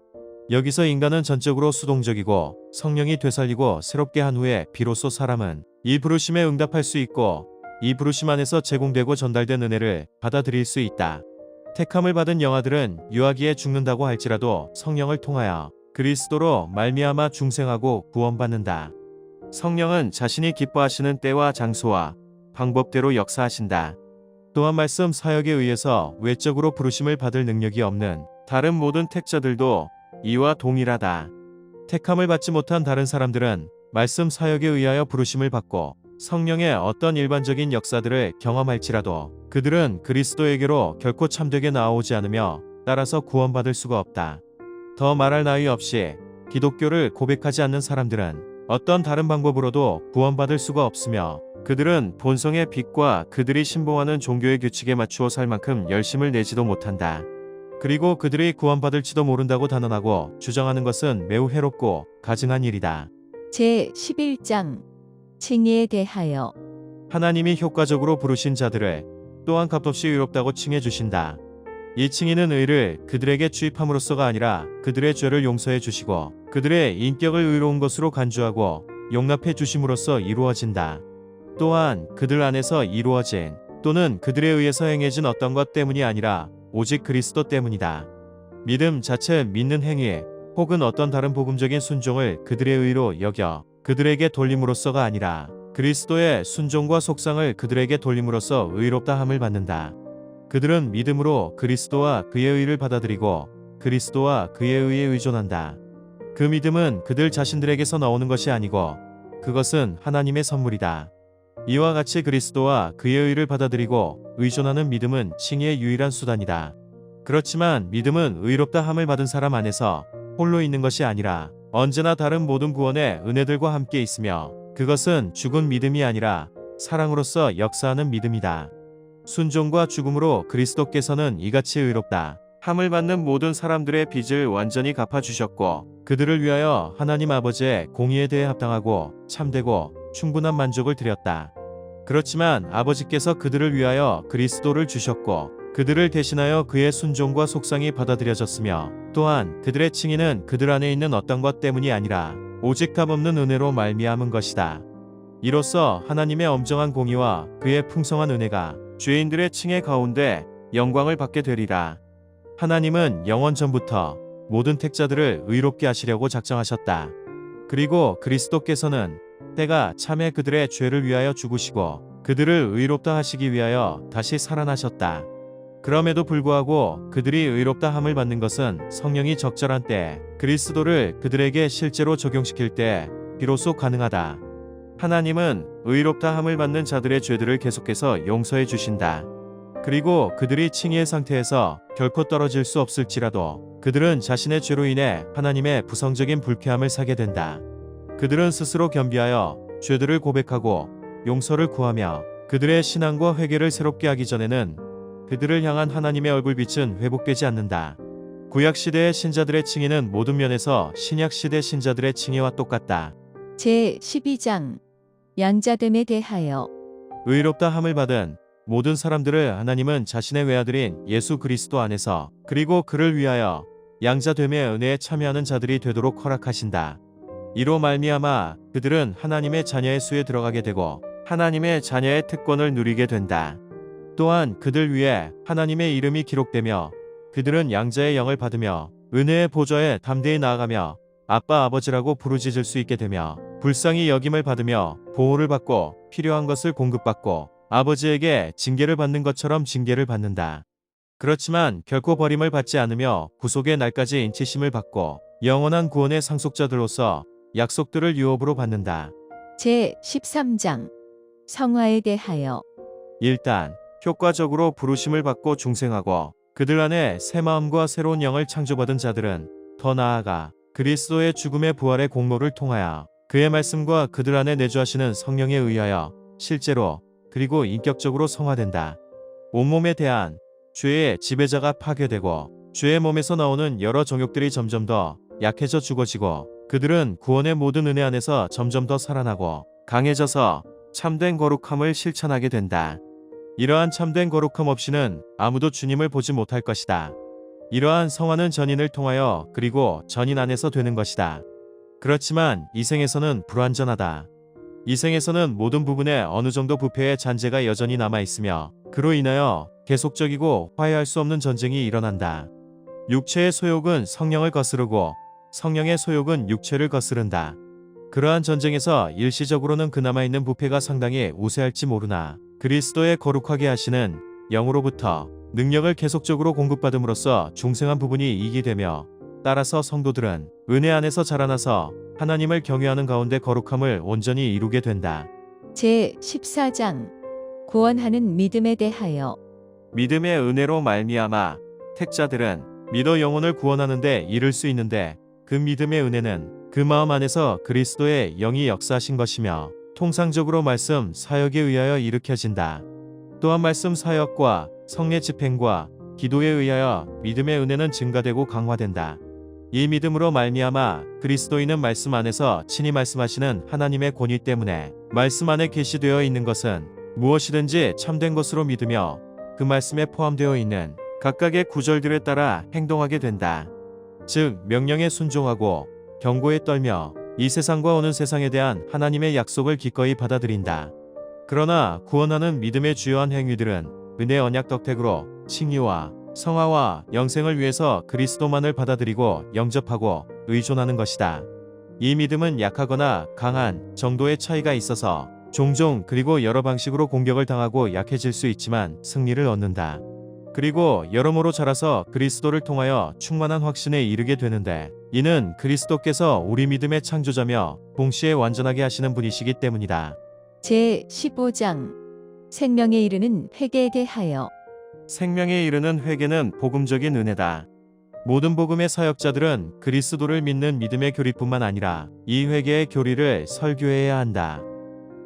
여기서 인간은 전적으로 수동적이고 성령이 되살리고 새롭게 한 후에 비로소 사람은 이 부르심에 응답할 수 있고 이 부르심 안에서 제공되고 전달된 은혜를 받아들일 수 있다. 택함을 받은 영아들은 유아기에 죽는다고 할지라도 성령을 통하여 그리스도로 말미암아 중생하고 구원받는다. 성령은 자신이 기뻐하시는 때와 장소와 방법대로 역사하신다. 또한 말씀 사역에 의해서 외적으로 부르심을 받을 능력이 없는 다른 모든 택자들도 이와 동일하다. 택함을 받지 못한 다른 사람들은 말씀 사역에 의하여 부르심을 받고 성령의 어떤 일반적인 역사들을 경험할지라도 그들은 그리스도에게로 결코 참되게 나아오지 않으며 따라서 구원받을 수가 없다. 더 말할 나위 없이 기독교를 고백하지 않는 사람들은 어떤 다른 방법으로도 구원받을 수가 없으며 그들은 본성의 빛과 그들이 신봉하는 종교의 규칙에 맞추어 살 만큼 열심을 내지도 못한다. 그리고 그들이 구원받을지도 모른다고 단언하고 주장하는 것은 매우 해롭고 가증한 일이다. 제 11장 칭의에 대하여 하나님이 효과적으로 부르신 자들을 또한 값없이 의롭다고 칭해 주신다. 이 칭의는 의를 그들에게 주입함으로써가 아니라 그들의 죄를 용서해 주시고 그들의 인격을 의로운 것으로 간주하고 용납해 주심으로써 이루어진다. 또한 그들 안에서 이루어진 또는 그들에 의해서 행해진 어떤 것 때문이 아니라 오직 그리스도 때문이다. 믿음 자체 믿는 행위 혹은 어떤 다른 복음적인 순종을 그들의 의로 여겨 그들에게 돌림으로써가 아니라 그리스도의 순종과 속상을 그들에게 돌림으로써 의롭다 함을 받는다. 그들은 믿음으로 그리스도와 그의 의를 받아들이고 그리스도와 그의 의에 의존한다. 그 믿음은 그들 자신들에게서 나오는 것이 아니고 그것은 하나님의 선물이다. 이와 같이 그리스도와 그의 의를 받아들이고 의존하는 믿음은 칭의의 유일한 수단이다. 그렇지만 믿음은 의롭다 함을 받은 사람 안에서 홀로 있는 것이 아니라 언제나 다른 모든 구원의 은혜들과 함께 있으며 그것은 죽은 믿음이 아니라 사랑으로서 역사하는 믿음이다. 순종과 죽음으로 그리스도께서는 이같이 의롭다 함을 받는 모든 사람들의 빚을 완전히 갚아주셨고 그들을 위하여 하나님 아버지의 공의에 대해 합당하고 참되고 충분한 만족을 드렸다. 그렇지만 아버지께서 그들을 위하여 그리스도를 주셨고 그들을 대신하여 그의 순종과 속상이 받아들여졌으며 또한 그들의 칭의는 그들 안에 있는 어떤 것 때문이 아니라 오직 값없는 은혜로 말미암은 것이다. 이로써 하나님의 엄정한 공의와 그의 풍성한 은혜가 죄인들의 칭의 가운데 영광을 받게 되리라. 하나님은 영원 전부터 모든 택자들을 의롭게 하시려고 작정하셨다. 그리고 그리스도께서는 때가 참에 그들의 죄를 위하여 죽으시고 그들을 의롭다 하시기 위하여 다시 살아나셨다. 그럼에도 불구하고 그들이 의롭다 함을 받는 것은 성령이 적절한 때에 그리스도를 그들에게 실제로 적용시킬 때 비로소 가능하다. 하나님은 의롭다 함을 받는 자들의 죄들을 계속해서 용서해 주신다. 그리고 그들이 칭의의 상태에서 결코 떨어질 수 없을지라도 그들은 자신의 죄로 인해 하나님의 부성적인 불쾌함을 사게 된다. 그들은 스스로 겸비하여 죄들을 고백하고 용서를 구하며 그들의 신앙과 회개를 새롭게 하기 전에는 그들을 향한 하나님의 얼굴빛은 회복되지 않는다. 구약시대의 신자들의 칭의는 모든 면에서 신약시대 신자들의 칭의와 똑같다. 제 12장 양자됨에 대하여 의롭다 함을 받은 모든 사람들을 하나님은 자신의 외아들인 예수 그리스도 안에서 그리고 그를 위하여 양자됨의 은혜에 참여하는 자들이 되도록 허락하신다. 이로 말미암아 그들은 하나님의 자녀의 수에 들어가게 되고 하나님의 자녀의 특권을 누리게 된다. 또한 그들 위에 하나님의 이름이 기록되며 그들은 양자의 영을 받으며 은혜의 보좌에 담대히 나아가며 아빠 아버지라고 부르짖을 수 있게 되며 불쌍히 여김을 받으며 보호를 받고 필요한 것을 공급받고 아버지에게 징계를 받는 것처럼 징계를 받는다. 그렇지만 결코 버림을 받지 않으며 구속의 날까지 인치심을 받고 영원한 구원의 상속자들로서 약속들을 유업으로 받는다. 제 13장 성화에 대하여 일단 효과적으로 부르심을 받고 중생하고 그들 안에 새 마음과 새로운 영을 창조받은 자들은 더 나아가 그리스도의 죽음의 부활의 공로를 통하여 그의 말씀과 그들 안에 내주하시는 성령에 의하여 실제로 그리고 인격적으로 성화된다. 온몸에 대한 죄의 지배자가 파괴되고 죄의 몸에서 나오는 여러 정욕들이 점점 더 약해져 죽어지고 그들은 구원의 모든 은혜 안에서 점점 더 살아나고 강해져서 참된 거룩함을 실천하게 된다. 이러한 참된 거룩함 없이는 아무도 주님을 보지 못할 것이다. 이러한 성화는 전인을 통하여 그리고 전인 안에서 되는 것이다. 그렇지만 이 생에서는 불완전하다. 이 생에서는 모든 부분에 어느 정도 부패의 잔재가 여전히 남아있으며 그로 인하여 계속적이고 화해할 수 없는 전쟁이 일어난다. 육체의 소욕은 성령을 거스르고 성령의 소욕은 육체를 거스른다. 그러한 전쟁에서 일시적으로는 그나마 있는 부패가 상당히 우세할지 모르나 그리스도의 거룩하게 하시는 영으로부터 능력을 계속적으로 공급받음으로써 중생한 부분이 이익이 되며 따라서 성도들은 은혜 안에서 자라나서 하나님을 경외하는 가운데 거룩함을 온전히 이루게 된다. 제 14장 구원하는 믿음에 대하여. 믿음의 은혜로 말미암아 택자들은 믿어 영혼을 구원하는 데 이를 수 있는데 그 믿음의 은혜는 그 마음 안에서 그리스도의 영이 역사하신 것이며 통상적으로 말씀 사역에 의하여 일으켜진다. 또한 말씀 사역과 성례 집행과 기도에 의하여 믿음의 은혜는 증가되고 강화된다. 이 믿음으로 말미암아 그리스도인은 말씀 안에서 친히 말씀하시는 하나님의 권위 때문에 말씀 안에 계시되어 있는 것은 무엇이든지 참된 것으로 믿으며 그 말씀에 포함되어 있는 각각의 구절들에 따라 행동하게 된다. 즉 명령에 순종하고 경고에 떨며 이 세상과 오는 세상에 대한 하나님의 약속을 기꺼이 받아들인다. 그러나 구원하는 믿음의 주요한 행위들은 은혜 언약 덕택으로 칭의와 성화와 영생을 위해서 그리스도만을 받아들이고 영접하고 의존하는 것이다. 이 믿음은 약하거나 강한 정도의 차이가 있어서 종종 그리고 여러 방식으로 공격을 당하고 약해질 수 있지만 승리를 얻는다. 그리고 여러모로 자라서 그리스도를 통하여 충만한 확신에 이르게 되는데 이는 그리스도께서 우리 믿음의 창조자며 동시에 완전하게 하시는 분이시기 때문이다. 제 15장 생명에 이르는 회개에 대하여. 생명에 이르는 회개는 복음적인 은혜다. 모든 복음의 사역자들은 그리스도를 믿는 믿음의 교리뿐만 아니라 이 회개의 교리를 설교해야 한다.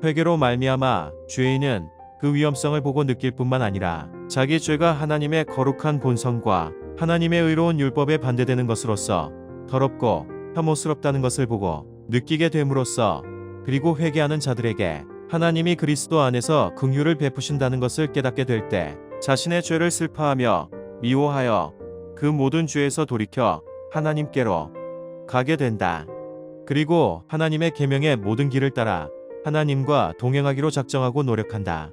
회개로 말미암아 죄인은 그 위험성을 보고 느낄 뿐만 아니라 자기 죄가 하나님의 거룩한 본성과 하나님의 의로운 율법에 반대되는 것으로서 더럽고 혐오스럽다는 것을 보고 느끼게 됨으로써 그리고 회개하는 자들에게 하나님이 그리스도 안에서 긍휼을 베푸신다는 것을 깨닫게 될 때 자신의 죄를 슬퍼하며 미워하여 그 모든 죄에서 돌이켜 하나님께로 가게 된다. 그리고 하나님의 계명의 모든 길을 따라 하나님과 동행하기로 작정하고 노력한다.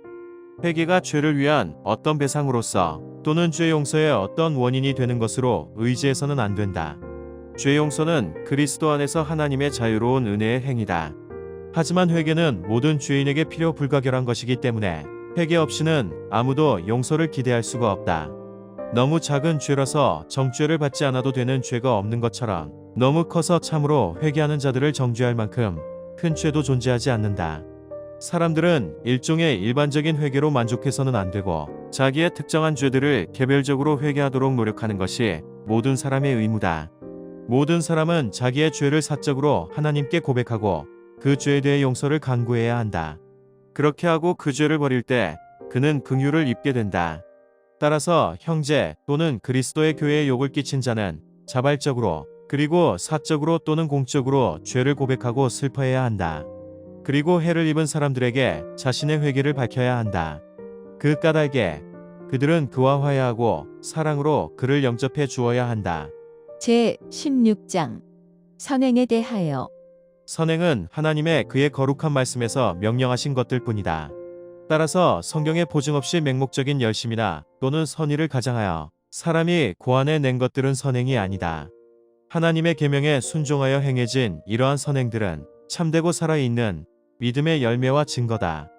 회개가 죄를 위한 어떤 배상으로서 또는 죄 용서의 어떤 원인이 되는 것으로 의지해서는 안 된다. 죄 용서는 그리스도 안에서 하나님의 자유로운 은혜의 행위다. 하지만 회개는 모든 죄인에게 필요 불가결한 것이기 때문에 회개 없이는 아무도 용서를 기대할 수가 없다. 너무 작은 죄라서 정죄를 받지 않아도 되는 죄가 없는 것처럼 너무 커서 참으로 회개하는 자들을 정죄할 만큼 큰 죄도 존재하지 않는다. 사람들은 일종의 일반적인 회개로 만족해서는 안 되고 자기의 특정한 죄들을 개별적으로 회개하도록 노력하는 것이 모든 사람의 의무다. 모든 사람은 자기의 죄를 사적으로 하나님께 고백하고 그 죄에 대해 용서를 간구해야 한다. 그렇게 하고 그 죄를 버릴 때 그는 긍휼을 입게 된다. 따라서 형제 또는 그리스도의 교회에 욕을 끼친 자는 자발적으로 그리고 사적으로 또는 공적으로 죄를 고백하고 슬퍼해야 한다. 그리고 해를 입은 사람들에게 자신의 회개를 밝혀야 한다. 그 까닭에 그들은 그와 화해하고 사랑으로 그를 영접해 주어야 한다. 제 16장 선행에 대하여. 선행은 하나님의 그의 거룩한 말씀에서 명령하신 것들 뿐이다. 따라서 성경에 보증 없이 맹목적인 열심이나 또는 선의를 가장하여 사람이 고안해 낸 것들은 선행이 아니다. 하나님의 계명에 순종하여 행해진 이러한 선행들은 참되고 살아있는 믿음의 열매와 증거다.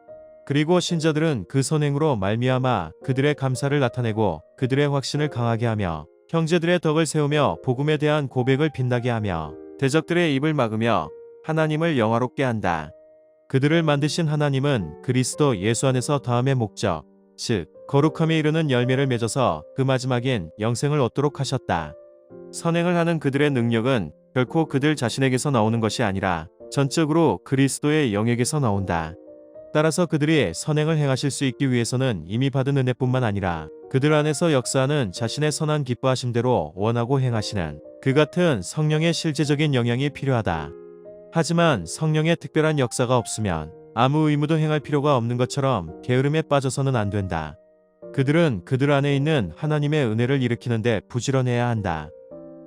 그리고 신자들은 그 선행으로 말미암아 그들의 감사를 나타내고 그들의 확신을 강하게 하며 형제들의 덕을 세우며 복음에 대한 고백을 빛나게 하며 대적들의 입을 막으며 하나님을 영화롭게 한다. 그들을 만드신 하나님은 그리스도 예수 안에서 다음의 목적, 즉 거룩함에 이르는 열매를 맺어서 그 마지막인 영생을 얻도록 하셨다. 선행을 하는 그들의 능력은 결코 그들 자신에게서 나오는 것이 아니라 전적으로 그리스도의 영에게서 나온다. 따라서 그들이 선행을 행하실 수 있기 위해서는 이미 받은 은혜뿐만 아니라 그들 안에서 역사하는 자신의 선한 기뻐하심대로 원하고 행하시는 그 같은 성령의 실제적인 영향이 필요하다. 하지만 성령의 특별한 역사가 없으면 아무 의무도 행할 필요가 없는 것처럼 게으름에 빠져서는 안 된다. 그들은 그들 안에 있는 하나님의 은혜를 일으키는데 부지런해야 한다.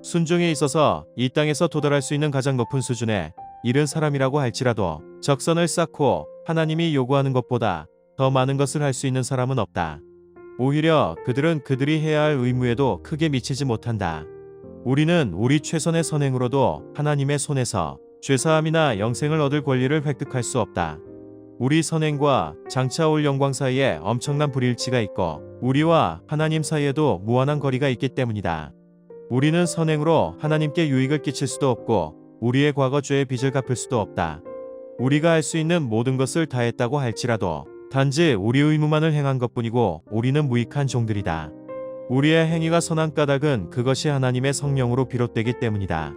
순종에 있어서 이 땅에서 도달할 수 있는 가장 높은 수준에 이른 사람이라고 할지라도 적선을 쌓고 하나님이 요구하는 것보다 더 많은 것을 할 수 있는 사람은 없다. 오히려 그들은 그들이 해야 할 의무에도 크게 미치지 못한다. 우리는 우리 최선의 선행으로도 하나님의 손에서 죄사함이나 영생을 얻을 권리를 획득할 수 없다. 우리 선행과 장차 올 영광 사이에 엄청난 불일치가 있고 우리와 하나님 사이에도 무한한 거리가 있기 때문이다. 우리는 선행으로 하나님께 유익을 끼칠 수도 없고 우리의 과거 죄의 빚을 갚을 수도 없다. 우리가 할 수 있는 모든 것을 다했다고 할지라도 단지 우리 의무만을 행한 것뿐이고 우리는 무익한 종들이다. 우리의 행위가 선한 까닭은 그것이 하나님의 성령으로 비롯되기 때문이다.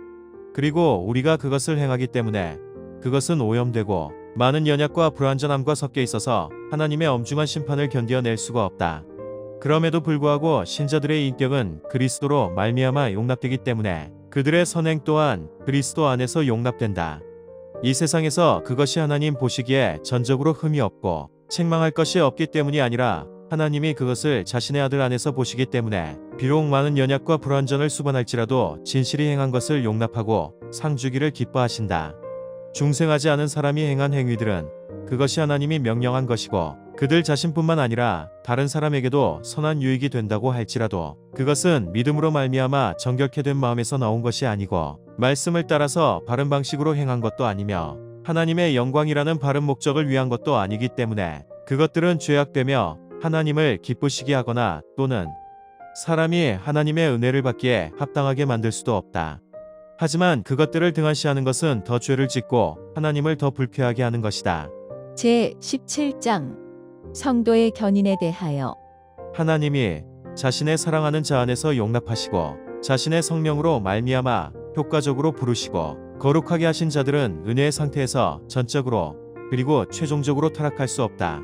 그리고 우리가 그것을 행하기 때문에 그것은 오염되고 많은 연약과 불완전함과 섞여 있어서 하나님의 엄중한 심판을 견뎌낼 수가 없다. 그럼에도 불구하고 신자들의 인격은 그리스도로 말미암아 용납되기 때문에 그들의 선행 또한 그리스도 안에서 용납된다. 이 세상에서 그것이 하나님 보시기에 전적으로 흠이 없고 책망할 것이 없기 때문이 아니라 하나님이 그것을 자신의 아들 안에서 보시기 때문에 비록 많은 연약과 불완전을 수반할지라도 진실이 행한 것을 용납하고 상 주기를 기뻐하신다. 중생하지 않은 사람이 행한 행위들은 그것이 하나님이 명령한 것이고 그들 자신뿐만 아니라 다른 사람에게도 선한 유익이 된다고 할지라도 그것은 믿음으로 말미암아 정결케 된 마음에서 나온 것이 아니고 말씀을 따라서 바른 방식으로 행한 것도 아니며 하나님의 영광이라는 바른 목적을 위한 것도 아니기 때문에 그것들은 죄악되며 하나님을 기쁘시게 하거나 또는 사람이 하나님의 은혜를 받기에 합당하게 만들 수도 없다. 하지만 그것들을 등한시하는 것은 더 죄를 짓고 하나님을 더 불쾌하게 하는 것이다. 제 17장 성도의 견인에 대하여 하나님이 자신의 사랑하는 자 안에서 용납하시고 자신의 성령으로 말미암아 효과적으로 부르시고 거룩하게 하신 자들은 은혜의 상태에서 전적으로 그리고 최종적으로 타락할 수 없다.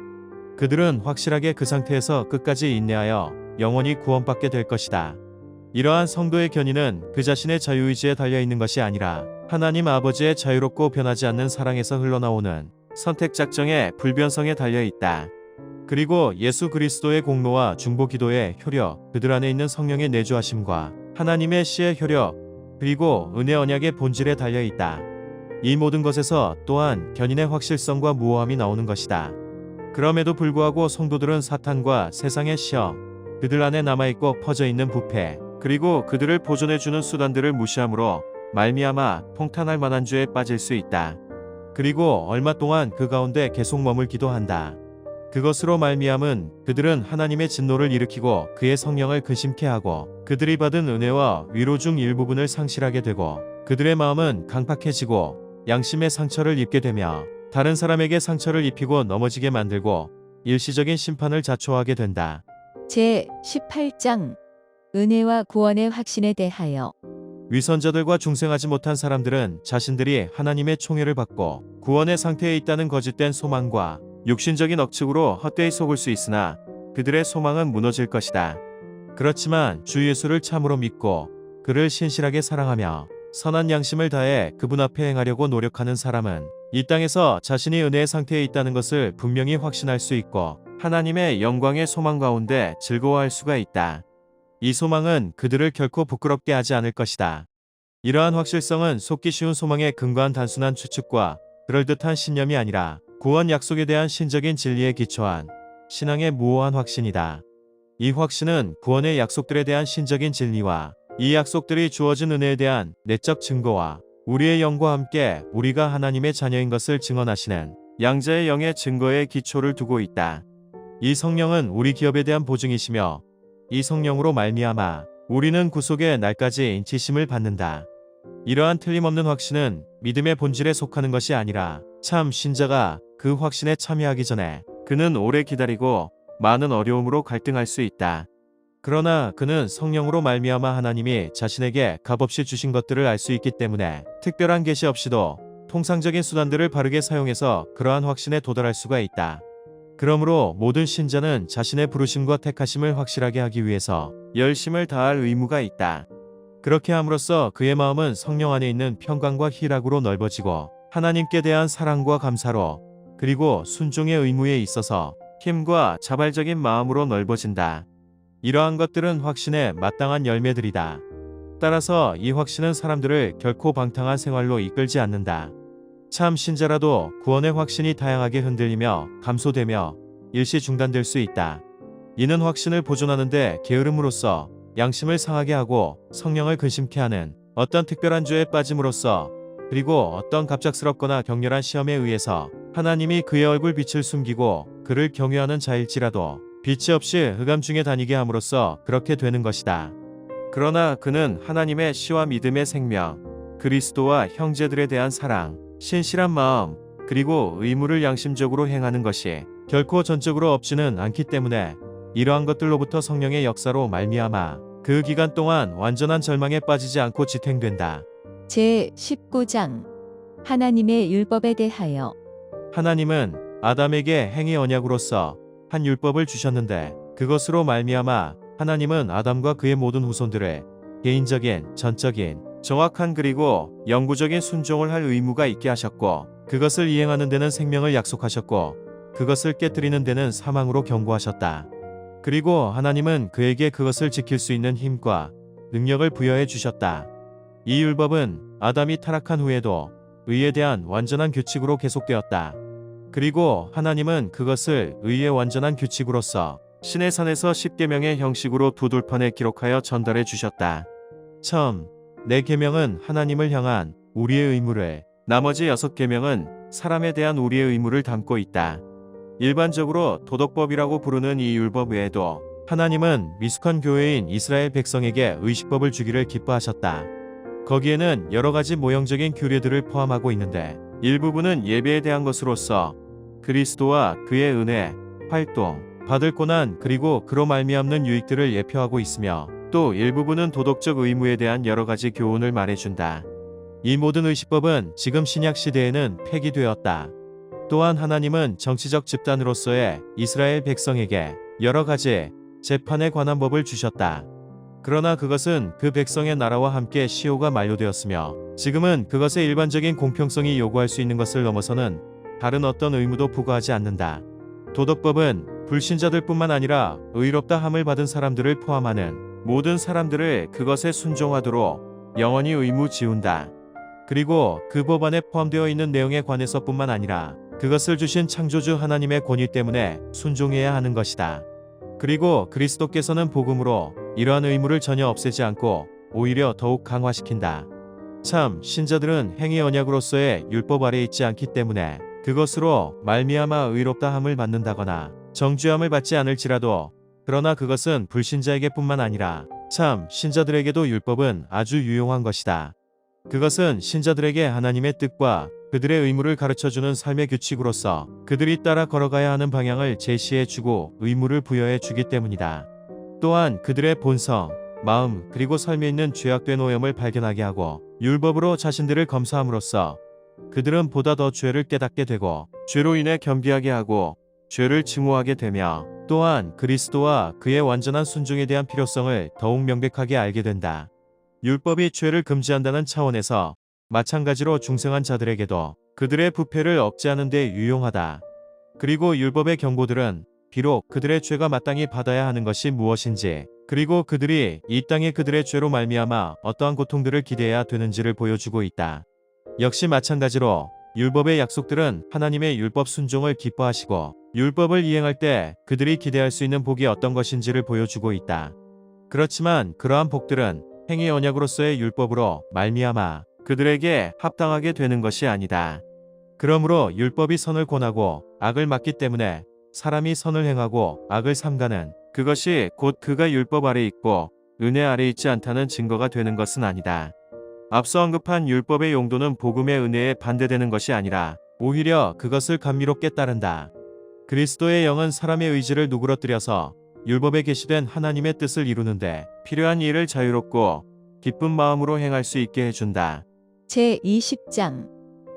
그들은 확실하게 그 상태에서 끝까지 인내하여 영원히 구원받게 될 것이다. 이러한 성도의 견인은 그 자신의 자유의지에 달려있는 것이 아니라 하나님 아버지의 자유롭고 변하지 않는 사랑에서 흘러나오는 선택작정의 불변성에 달려있다. 그리고 예수 그리스도의 공로와 중보기도의 효력, 그들 안에 있는 성령의 내주하심과 하나님의 씨의 효력, 그리고 은혜 언약의 본질에 달려있다. 이 모든 것에서 또한 견인의 확실성과 무오함이 나오는 것이다. 그럼에도 불구하고 성도들은 사탄과 세상의 시험, 그들 안에 남아있고 퍼져있는 부패, 그리고 그들을 보존해주는 수단들을 무시함으로 말미암아 통탄할 만한 죄에 빠질 수 있다. 그리고 얼마 동안 그 가운데 계속 머물기도 한다. 그것으로 말미암은 그들은 하나님의 진노를 일으키고 그의 성령을 근심케 하고 그들이 받은 은혜와 위로 중 일부분을 상실하게 되고 그들의 마음은 강팍해지고 양심의 상처를 입게 되며 다른 사람에게 상처를 입히고 넘어지게 만들고 일시적인 심판을 자초하게 된다. 제 18장 은혜와 구원의 확신에 대하여 위선자들과 중생하지 못한 사람들은 자신들이 하나님의 총애를 받고 구원의 상태에 있다는 거짓된 소망과 육신적인 억측으로 헛되이 속을 수 있으나 그들의 소망은 무너질 것이다. 그렇지만 주 예수를 참으로 믿고 그를 신실하게 사랑하며 선한 양심을 다해 그분 앞에 행하려고 노력하는 사람은 이 땅에서 자신이 은혜의 상태에 있다는 것을 분명히 확신할 수 있고 하나님의 영광의 소망 가운데 즐거워할 수가 있다. 이 소망은 그들을 결코 부끄럽게 하지 않을 것이다. 이러한 확실성은 속기 쉬운 소망에 근거한 단순한 추측과 그럴듯한 신념이 아니라 구원 약속에 대한 신적인 진리에 기초한 신앙의 무오한 확신이다. 이 확신은 구원의 약속들에 대한 신적인 진리와 이 약속들이 주어진 은혜에 대한 내적 증거와 우리의 영과 함께 우리가 하나님의 자녀인 것을 증언하시는 양자의 영의 증거에 기초를 두고 있다. 이 성령은 우리 기업에 대한 보증이시며 이 성령으로 말미암아 우리는 구속의 날까지 인치심을 받는다. 이러한 틀림없는 확신은 믿음의 본질에 속하는 것이 아니라 참 신자가 그 확신에 참여하기 전에 그는 오래 기다리고 많은 어려움으로 갈등할 수 있다. 그러나 그는 성령으로 말미암아 하나님이 자신에게 값없이 주신 것들을 알 수 있기 때문에 특별한 계시 없이도 통상적인 수단들을 바르게 사용해서 그러한 확신에 도달할 수가 있다. 그러므로 모든 신자는 자신의 부르심과 택하심을 확실하게 하기 위해서 열심을 다할 의무가 있다. 그렇게 함으로써 그의 마음은 성령 안에 있는 평강과 희락으로 넓어지고 하나님께 대한 사랑과 감사로 그리고 순종의 의무에 있어서 힘과 자발적인 마음으로 넓어진다. 이러한 것들은 확신의 마땅한 열매들이다. 따라서 이 확신은 사람들을 결코 방탕한 생활로 이끌지 않는다. 참 신자라도 구원의 확신이 다양하게 흔들리며 감소되며 일시 중단될 수 있다. 이는 확신을 보존하는 데 게으름으로써 양심을 상하게 하고 성령을 근심케 하는 어떤 특별한 죄에 빠짐으로써 그리고 어떤 갑작스럽거나 격렬한 시험에 의해서 하나님이 그의 얼굴 빛을 숨기고 그를 경외하는 자일지라도 빛이 없이 흑암 중에 다니게 함으로써 그렇게 되는 것이다. 그러나 그는 하나님의 씨와 믿음의 생명, 그리스도와 형제들에 대한 사랑, 신실한 마음, 그리고 의무를 양심적으로 행하는 것이 결코 전적으로 없지는 않기 때문에 이러한 것들로부터 성령의 역사로 말미암아 그 기간 동안 완전한 절망에 빠지지 않고 지탱된다. 제 19장 하나님의 율법에 대하여. 하나님은 아담에게 행위 언약으로서 한 율법을 주셨는데 그것으로 말미암아 하나님은 아담과 그의 모든 후손들을 개인적인, 전적인, 정확한 그리고 영구적인 순종을 할 의무가 있게 하셨고 그것을 이행하는 데는 생명을 약속하셨고 그것을 깨뜨리는 데는 사망으로 경고하셨다. 그리고 하나님은 그에게 그것을 지킬 수 있는 힘과 능력을 부여해 주셨다. 이 율법은 아담이 타락한 후에도 의에 대한 완전한 규칙으로 계속되었다. 그리고 하나님은 그것을 의의 완전한 규칙으로서 신의 산에서 10계명의 형식으로 두 돌판에 기록하여 전달해 주셨다. 처음 4계명은 하나님을 향한 우리의 의무를, 나머지 6계명은 사람에 대한 우리의 의무를 담고 있다. 일반적으로 도덕법이라고 부르는 이 율법 외에도 하나님은 미숙한 교회인 이스라엘 백성에게 의식법을 주기를 기뻐하셨다. 거기에는 여러 가지 모형적인 규례들을 포함하고 있는데 일부분은 예배에 대한 것으로서 그리스도와 그의 은혜, 활동, 받을 고난 그리고 그로 말미암는 유익들을 예표하고 있으며 또 일부분은 도덕적 의무에 대한 여러 가지 교훈을 말해준다. 이 모든 의식법은 지금 신약 시대에는 폐기되었다. 또한 하나님은 정치적 집단으로서의 이스라엘 백성에게 여러 가지 재판에 관한 법을 주셨다. 그러나 그것은 그 백성의 나라와 함께 시효가 만료되었으며 지금은 그것의 일반적인 공평성이 요구할 수 있는 것을 넘어서는 다른 어떤 의무도 부과하지 않는다. 도덕법은 불신자들뿐만 아니라 의롭다 함을 받은 사람들을 포함하는 모든 사람들을 그것에 순종하도록 영원히 의무 지운다. 그리고 그 법 안에 포함되어 있는 내용에 관해서뿐만 아니라 그것을 주신 창조주 하나님의 권위 때문에 순종해야 하는 것이다. 그리고 그리스도께서는 복음으로 이러한 의무를 전혀 없애지 않고 오히려 더욱 강화시킨다. 참 신자들은 행위 언약으로서의 율법 아래 있지 않기 때문에 그것으로 말미암아 의롭다 함을 받는다거나 정죄함을 받지 않을지라도 그러나 그것은 불신자에게 뿐만 아니라 참 신자들에게도 율법은 아주 유용한 것이다. 그것은 신자들에게 하나님의 뜻과 그들의 의무를 가르쳐주는 삶의 규칙으로서 그들이 따라 걸어가야 하는 방향을 제시해주고 의무를 부여해 주기 때문이다. 또한 그들의 본성, 마음 그리고 삶에 있는 죄악된 오염을 발견하게 하고 율법으로 자신들을 검사함으로써 그들은 보다 더 죄를 깨닫게 되고 죄로 인해 겸비하게 하고 죄를 증오하게 되며 또한 그리스도와 그의 완전한 순종에 대한 필요성을 더욱 명백하게 알게 된다. 율법이 죄를 금지한다는 차원에서 마찬가지로 중생한 자들에게도 그들의 부패를 억제하는 데 유용하다. 그리고 율법의 경고들은 비록 그들의 죄가 마땅히 받아야 하는 것이 무엇인지 그리고 그들이 이 땅에 그들의 죄로 말미암아 어떠한 고통들을 기대해야 되는지를 보여주고 있다. 역시 마찬가지로 율법의 약속들은 하나님의 율법 순종을 기뻐하시고 율법을 이행할 때 그들이 기대할 수 있는 복이 어떤 것인지를 보여주고 있다. 그렇지만 그러한 복들은 행위 언약으로서의 율법으로 말미암아 그들에게 합당하게 되는 것이 아니다. 그러므로 율법이 선을 권하고 악을 막기 때문에 사람이 선을 행하고 악을 삼가는 그것이 곧 그가 율법 아래 있고 은혜 아래 있지 않다는 증거가 되는 것은 아니다. 앞서 언급한 율법의 용도는 복음의 은혜에 반대되는 것이 아니라 오히려 그것을 감미롭게 따른다. 그리스도의 영은 사람의 의지를 누그러뜨려서 율법에 계시된 하나님의 뜻을 이루는데 필요한 일을 자유롭고 기쁜 마음으로 행할 수 있게 해준다. 제 20장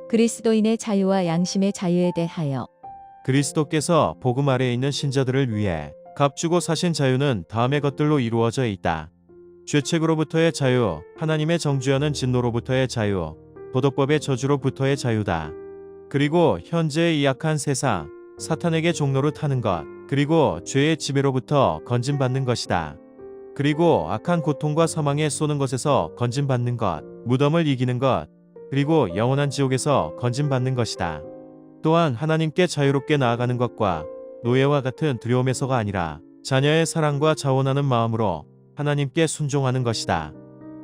그리스도인의 자유와 양심의 자유에 대하여. 그리스도께서 복음 아래에 있는 신자들을 위해 값주고 사신 자유는 다음의 것들로 이루어져 있다. 죄책으로부터의 자유, 하나님의 정죄하는 진노로부터의 자유, 도덕법의 저주로부터의 자유다. 그리고 현재의 이 악한 세상, 사탄에게 종로를 타는 것, 그리고 죄의 지배로부터 건진받는 것이다. 그리고 악한 고통과 사망에 쏘는 것에서 건진받는 것, 무덤을 이기는 것, 그리고 영원한 지옥에서 건진받는 것이다. 또한 하나님께 자유롭게 나아가는 것과 노예와 같은 두려움에서가 아니라 자녀의 사랑과 자원하는 마음으로 하나님께 순종하는 것이다.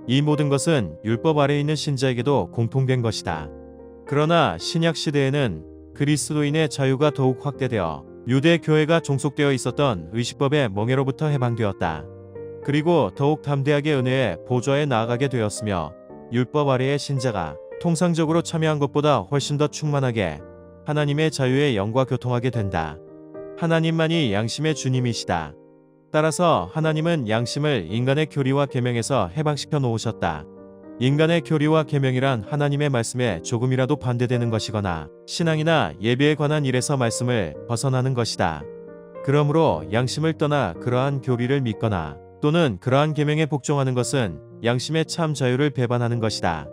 이 모든 것은 율법 아래에 있는 신자에게도 공통된 것이다. 그러나 신약 시대에는 그리스도인의 자유가 더욱 확대되어 유대 교회가 종속되어 있었던 의식법의 멍에로부터 해방되었다. 그리고 더욱 담대하게 은혜의 보좌에 나아가게 되었으며 율법 아래의 신자가 통상적으로 참여한 것보다 훨씬 더 충만하게 하나님의 자유의 영과 교통하게 된다. 하나님만이 양심의 주님이시다. 따라서 하나님은 양심을 인간의 교리와 계명에서 해방시켜 놓으셨다. 인간의 교리와 계명이란 하나님의 말씀에 조금이라도 반대되는 것이거나 신앙이나 예배에 관한 일에서 말씀을 벗어나는 것이다. 그러므로 양심을 떠나 그러한 교리를 믿거나 또는 그러한 계명에 복종하는 것은 양심의 참 자유를 배반하는 것이다.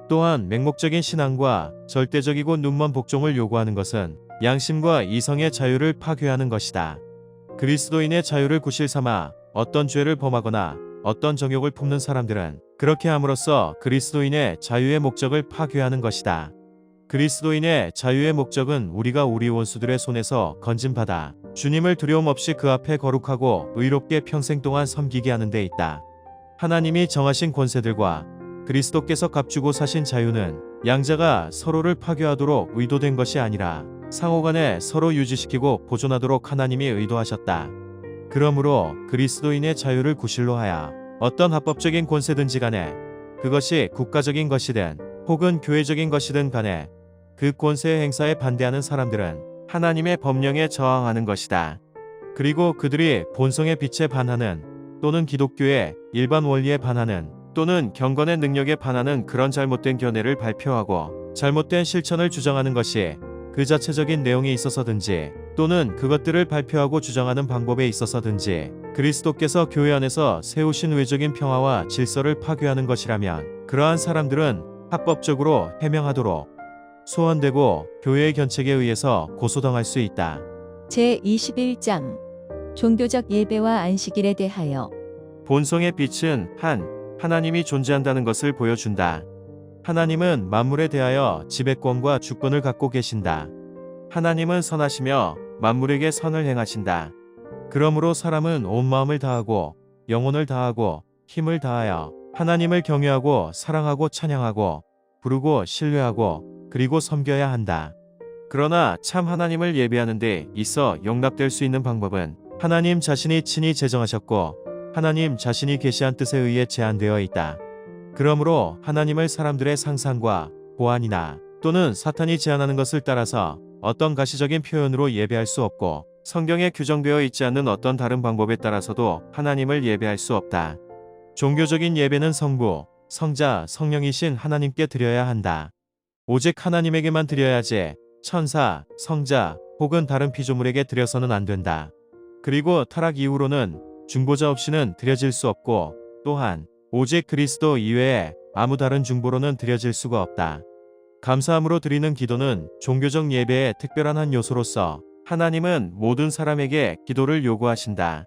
또한 맹목적인 신앙과 절대적이고 눈먼 복종을 요구하는 것은 양심과 이성의 자유를 파괴하는 것이다. 그리스도인의 자유를 구실 삼아 어떤 죄를 범하거나 어떤 정욕을 품는 사람들은 그렇게 함으로써 그리스도인의 자유의 목적을 파괴하는 것이다. 그리스도인의 자유의 목적은 우리가 우리 원수들의 손에서 건짐받아 주님을 두려움 없이 그 앞에 거룩하고 의롭게 평생 동안 섬기게 하는 데 있다. 하나님이 정하신 권세들과 그리스도께서 값주고 사신 자유는 양자가 서로를 파괴하도록 의도된 것이 아니라 상호간에 서로 유지시키고 보존하도록 하나님이 의도하셨다. 그러므로 그리스도인의 자유를 구실로 하여 어떤 합법적인 권세든지 간에 그것이 국가적인 것이든 혹은 교회적인 것이든 간에 그 권세의 행사에 반대하는 사람들은 하나님의 법령에 저항하는 것이다. 그리고 그들이 본성의 빛에 반하는 또는 기독교의 일반 원리에 반하는 또는 경건의 능력에 반하는 그런 잘못된 견해를 발표하고 잘못된 실천을 주장하는 것이 그 자체적인 내용에 있어서든지 또는 그것들을 발표하고 주장하는 방법에 있어서든지 그리스도께서 교회 안에서 세우신 외적인 평화와 질서를 파괴하는 것이라면 그러한 사람들은 합법적으로 해명하도록 소환되고 교회의 견책에 의해서 고소당할 수 있다. 제21장 종교적 예배와 안식일에 대하여 본성의 빛은 하나님이 존재한다는 것을 보여준다. 하나님은 만물에 대하여 지배권과 주권을 갖고 계신다. 하나님은 선하시며 만물에게 선을 행하신다. 그러므로 사람은 온 마음을 다하고 영혼을 다하고 힘을 다하여 하나님을 경외하고 사랑하고 찬양하고 부르고 신뢰하고 그리고 섬겨야 한다. 그러나 참 하나님을 예배하는 데 있어 용납될 수 있는 방법은 하나님 자신이 친히 제정하셨고 하나님 자신이 계시한 뜻에 의해 제한되어 있다. 그러므로 하나님을 사람들의 상상과 고안이나 또는 사탄이 제안하는 것을 따라서 어떤 가시적인 표현으로 예배할 수 없고 성경에 규정되어 있지 않는 어떤 다른 방법에 따라서도 하나님을 예배할 수 없다. 종교적인 예배는 성부, 성자, 성령이신 하나님께 드려야 한다. 오직 하나님에게만 드려야지 천사, 성자 혹은 다른 피조물에게 드려서는 안 된다. 그리고 타락 이후로는 중보자 없이는 드려질 수 없고 또한 오직 그리스도 이외에 아무 다른 중보로는 드려질 수가 없다. 감사함으로 드리는 기도는 종교적 예배의 특별한 한 요소로서 하나님은 모든 사람에게 기도를 요구하신다.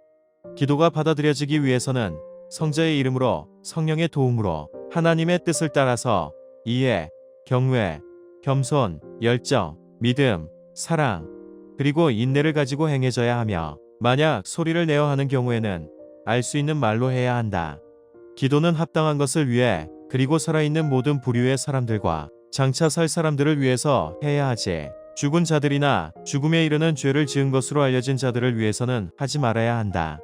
기도가 받아들여지기 위해서는 성자의 이름으로 성령의 도움으로 하나님의 뜻을 따라서 이해, 경외, 겸손, 열정, 믿음, 사랑, 그리고 인내를 가지고 행해져야 하며 만약 소리를 내어 하는 경우에는 알 수 있는 말로 해야 한다. 기도는 합당한 것을 위해 그리고 살아있는 모든 부류의 사람들과 장차 살 사람들을 위해서 해야 하지. 죽은 자들이나 죽음에 이르는 죄를 지은 것으로 알려진 자들을 위해서는 하지 말아야 한다.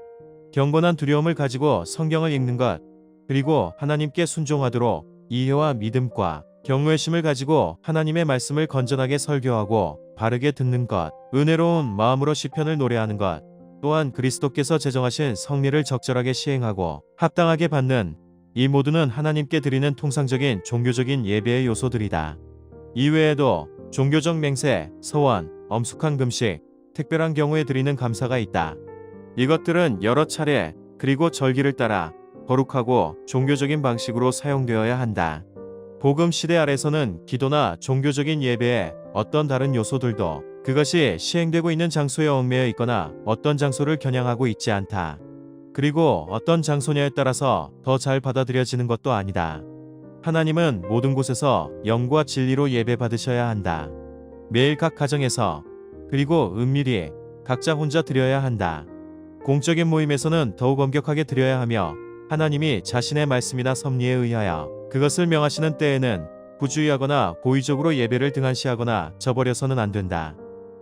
경건한 두려움을 가지고 성경을 읽는 것, 그리고 하나님께 순종하도록 이해와 믿음과 경외심을 가지고 하나님의 말씀을 건전하게 설교하고 바르게 듣는 것, 은혜로운 마음으로 시편을 노래하는 것, 또한 그리스도께서 제정하신 성례를 적절하게 시행하고 합당하게 받는 이 모두는 하나님께 드리는 통상적인 종교적인 예배의 요소들이다. 이외에도 종교적 맹세, 서원, 엄숙한 금식, 특별한 경우에 드리는 감사가 있다. 이것들은 여러 차례 그리고 절기를 따라 거룩하고 종교적인 방식으로 사용되어야 한다. 복음 시대 아래서는 기도나 종교적인 예배의 어떤 다른 요소들도 그것이 시행되고 있는 장소에 얽매여 있거나 어떤 장소를 겨냥하고 있지 않다. 그리고 어떤 장소냐에 따라서 더 잘 받아들여지는 것도 아니다. 하나님은 모든 곳에서 영과 진리로 예배 받으셔야 한다. 매일 각 가정에서 그리고 은밀히 각자 혼자 드려야 한다. 공적인 모임에서는 더욱 엄격하게 드려야 하며 하나님이 자신의 말씀이나 섭리에 의하여 그것을 명하시는 때에는 부주의하거나 고의적으로 예배를 등한시하거나 저버려서는 안 된다.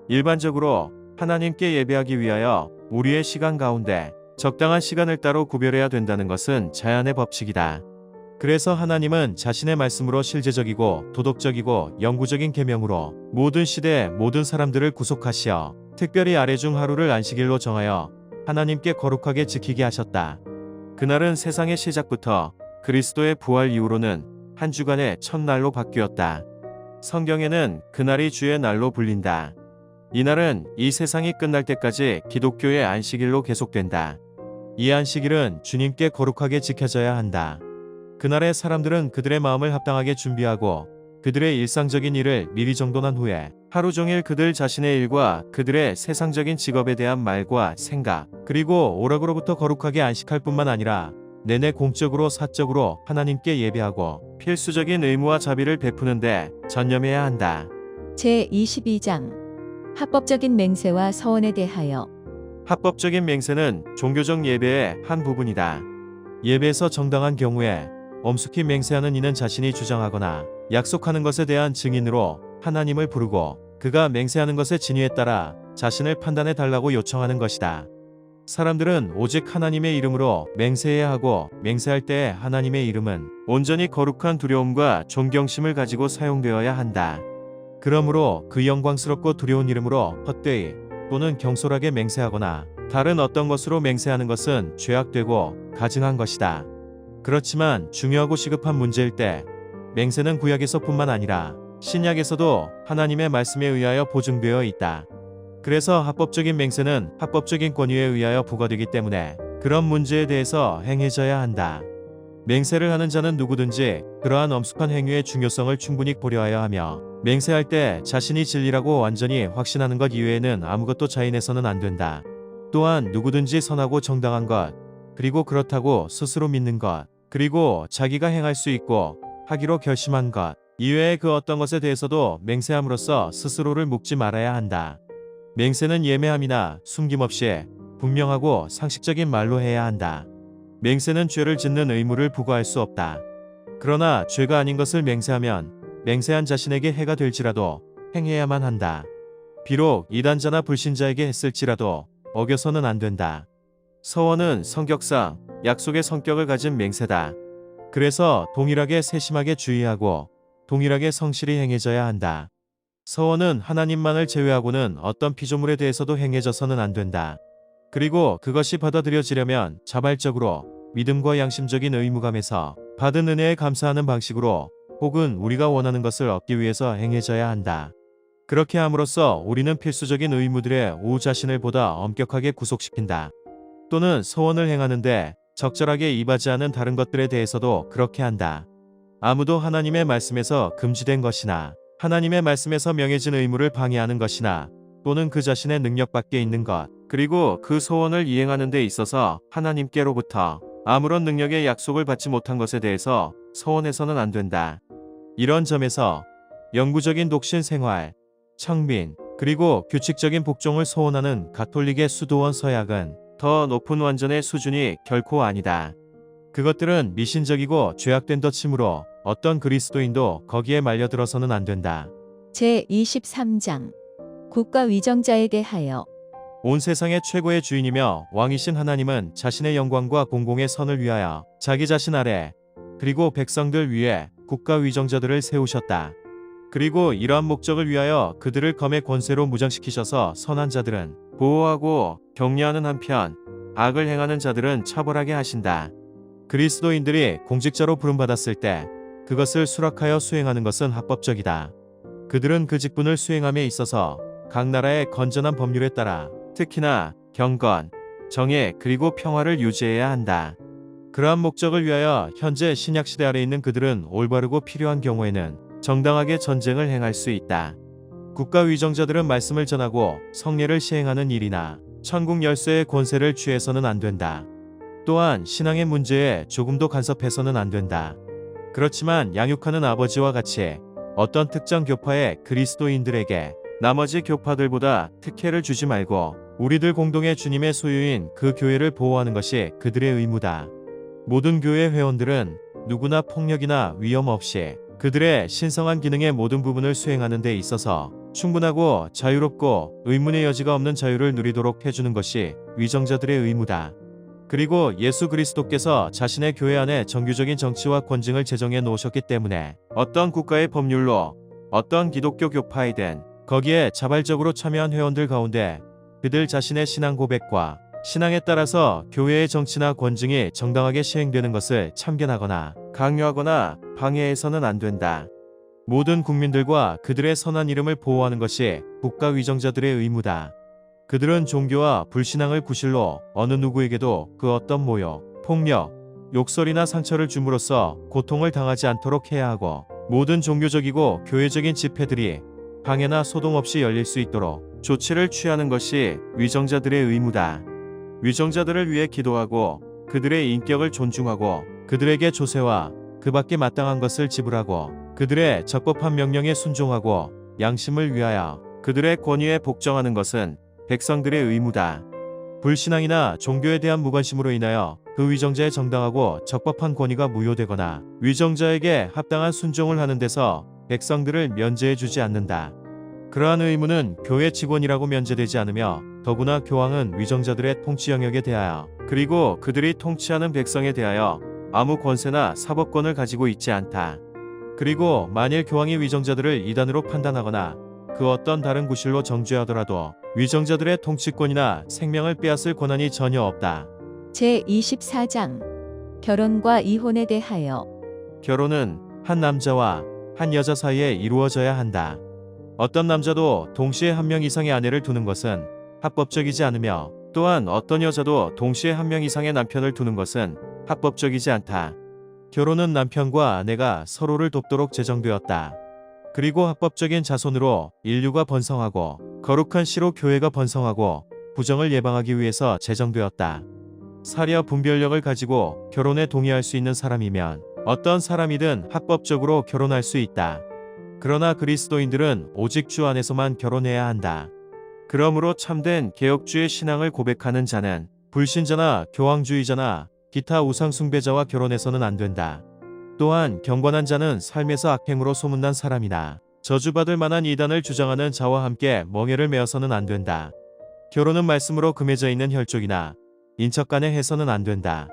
일반적으로 하나님께 예배하기 위하여 우리의 시간 가운데 적당한 시간을 따로 구별해야 된다는 것은 자연의 법칙이다. 그래서 하나님은 자신의 말씀으로 실제적이고 도덕적이고 영구적인 계명으로 모든 시대 모든 사람들을 구속하시어 특별히 아래 중 하루를 안식일로 정하여 하나님께 거룩하게 지키게 하셨다. 그날은 세상의 시작부터 그리스도의 부활 이후로는 한 주간의 첫날로 바뀌었다. 성경에는 그날이 주의 날로 불린다. 이날은 이 세상이 끝날 때까지 기독교의 안식일로 계속된다. 이 안식일은 주님께 거룩하게 지켜져야 한다. 그날에 사람들은 그들의 마음을 합당하게 준비하고 그들의 일상적인 일을 미리 정돈한 후에 하루 종일 그들 자신의 일과 그들의 세상적인 직업에 대한 말과 생각, 그리고 오락으로부터 거룩하게 안식할 뿐만 아니라 내내 공적으로 사적으로 하나님께 예배하고 필수적인 의무와 자비를 베푸는데 전념해야 한다. 제22장 합법적인 맹세와 서원에 대하여. 합법적인 맹세는 종교적 예배의 한 부분이다. 예배에서 정당한 경우에 엄숙히 맹세하는 이는 자신이 주장하거나 약속하는 것에 대한 증인으로 하나님을 부르고 그가 맹세하는 것의 진위에 따라 자신을 판단해 달라고 요청하는 것이다. 사람들은 오직 하나님의 이름으로 맹세해야 하고 맹세할 때 하나님의 이름은 온전히 거룩한 두려움과 존경심을 가지고 사용되어야 한다. 그러므로 그 영광스럽고 두려운 이름으로 헛되이 또는 경솔하게 맹세하거나 다른 어떤 것으로 맹세하는 것은 죄악되고 가증한 것이다. 그렇지만 중요하고 시급한 문제일 때 맹세는 구약에서뿐만 아니라 신약에서도 하나님의 말씀에 의하여 보증되어 있다. 그래서 합법적인 맹세는 합법적인 권위에 의하여 부과되기 때문에 그런 문제에 대해서 행해져야 한다. 맹세를 하는 자는 누구든지 그러한 엄숙한 행위의 중요성을 충분히 고려하여 하며 맹세할 때 자신이 진리라고 완전히 확신하는 것 이외에는 아무것도 자인해서는 안 된다. 또한 누구든지 선하고 정당한 것, 그리고 그렇다고 스스로 믿는 것, 그리고 자기가 행할 수 있고 하기로 결심한 것 이외의 그 어떤 것에 대해서도 맹세함으로써 스스로를 묶지 말아야 한다. 맹세는 예매함이나 숨김없이 분명하고 상식적인 말로 해야 한다. 맹세는 죄를 짓는 의무를 부과할 수 없다. 그러나 죄가 아닌 것을 맹세하면 맹세한 자신에게 해가 될지라도 행해야만 한다. 비록 이단자나 불신자에게 했을지라도 어겨서는 안 된다. 서원은 성격상 약속의 성격을 가진 맹세다. 그래서 동일하게 세심하게 주의하고 동일하게 성실히 행해져야 한다. 서원은 하나님만을 제외하고는 어떤 피조물에 대해서도 행해져서는 안 된다. 그리고 그것이 받아들여지려면 자발적으로 믿음과 양심적인 의무감에서 받은 은혜에 감사하는 방식으로 혹은 우리가 원하는 것을 얻기 위해서 행해져야 한다. 그렇게 함으로써 우리는 필수적인 의무들의 우 자신을 보다 엄격하게 구속시킨다. 또는 서원을 행하는데 적절하게 임하지 않은 다른 것들에 대해서도 그렇게 한다. 아무도 하나님의 말씀에서 금지된 것이나 하나님의 말씀에서 명해진 의무를 방해하는 것이나 또는 그 자신의 능력 밖에 있는 것, 그리고 그 소원을 이행하는 데 있어서 하나님께로부터 아무런 능력의 약속을 받지 못한 것에 대해서 서원해서는 안 된다. 이런 점에서 영구적인 독신 생활, 청민, 그리고 규칙적인 복종을 소원하는 가톨릭의 수도원 서약은 더 높은 완전의 수준이 결코 아니다. 그것들은 미신적이고 죄악된 덫이므로 어떤 그리스도인도 거기에 말려들어서는 안 된다. 제23장 국가 위정자에 대하여. 온 세상의 최고의 주인이며 왕이신 하나님은 자신의 영광과 공공의 선을 위하여 자기 자신 아래 그리고 백성들 위에 국가 위정자들을 세우셨다. 그리고 이러한 목적을 위하여 그들을 검의 권세로 무장시키셔서 선한 자들은 보호하고 격려하는 한편 악을 행하는 자들은 처벌하게 하신다. 그리스도인들이 공직자로 부름받았을 때 그것을 수락하여 수행하는 것은 합법적이다. 그들은 그 직분을 수행함에 있어서 각 나라의 건전한 법률에 따라 특히나 경건, 정의 그리고 평화를 유지해야 한다. 그러한 목적을 위하여 현재 신약시대 아래 있는 그들은 올바르고 필요한 경우에는 정당하게 전쟁을 행할 수 있다. 국가 위정자들은 말씀을 전하고 성례를 시행하는 일이나 천국 열쇠의 권세를 취해서는 안 된다. 또한 신앙의 문제에 조금도 간섭해서는 안 된다. 그렇지만 양육하는 아버지와 같이 어떤 특정 교파의 그리스도인들에게 나머지 교파들보다 특혜를 주지 말고 우리들 공동의 주님의 소유인 그 교회를 보호하는 것이 그들의 의무다. 모든 교회 회원들은 누구나 폭력이나 위험 없이 그들의 신성한 기능의 모든 부분을 수행하는 데 있어서 충분하고 자유롭고 의문의 여지가 없는 자유를 누리도록 해주는 것이 위정자들의 의무다. 그리고 예수 그리스도께서 자신의 교회 안에 정규적인 정치와 권징을 제정해 놓으셨기 때문에 어떤 국가의 법률로 어떤 기독교 교파이든 거기에 자발적으로 참여한 회원들 가운데 그들 자신의 신앙 고백과 신앙에 따라서 교회의 정치나 권징이 정당하게 시행되는 것을 참견하거나 강요하거나 방해해서는 안 된다. 모든 국민들과 그들의 선한 이름을 보호하는 것이 국가 위정자들의 의무다. 그들은 종교와 불신앙을 구실로 어느 누구에게도 그 어떤 모욕, 폭력, 욕설이나 상처를 줌으로써 고통을 당하지 않도록 해야 하고 모든 종교적이고 교회적인 집회들이 방해나 소동 없이 열릴 수 있도록 조치를 취하는 것이 위정자들의 의무다. 위정자들을 위해 기도하고 그들의 인격을 존중하고 그들에게 조세와 그 밖에 마땅한 것을 지불하고 그들의 적법한 명령에 순종하고 양심을 위하여 그들의 권위에 복종하는 것은 백성들의 의무다. 불신앙이나 종교에 대한 무관심으로 인하여 그 위정자의 정당하고 적법한 권위가 무효되거나 위정자에게 합당한 순종을 하는 데서 백성들을 면제해 주지 않는다. 그러한 의무는 교회 직원이라고 면제되지 않으며 더구나 교황은 위정자들의 통치 영역에 대하여 그리고 그들이 통치하는 백성에 대하여 아무 권세나 사법권을 가지고 있지 않다. 그리고 만일 교황이 위정자들을 이단으로 판단하거나 그 어떤 다른 구실로 정죄하더라도 위정자들의 통치권이나 생명을 빼앗을 권한이 전혀 없다. 제24장 결혼과 이혼에 대하여 결혼은 한 남자와 한 여자 사이에 이루어져야 한다. 어떤 남자도 동시에 한 명 이상의 아내를 두는 것은 합법적이지 않으며 또한 어떤 여자도 동시에 한 명 이상의 남편을 두는 것은 합법적이지 않다. 결혼은 남편과 아내가 서로를 돕도록 제정되었다. 그리고 합법적인 자손으로 인류가 번성하고 거룩한 씨로 교회가 번성하고 부정을 예방하기 위해서 제정되었다. 사려 분별력을 가지고 결혼에 동의할 수 있는 사람이면 어떤 사람이든 합법적으로 결혼할 수 있다. 그러나 그리스도인들은 오직 주 안에서만 결혼해야 한다. 그러므로 참된 개혁주의 신앙을 고백하는 자는 불신자나 교황주의자나 기타 우상숭배자와 결혼해서는 안 된다. 또한 경건한 자는 삶에서 악행으로 소문난 사람이나 저주받을 만한 이단을 주장하는 자와 함께 멍에를 메어서는 안 된다. 결혼은 말씀으로 금해져 있는 혈족이나 인척 간에 해서는 안 된다.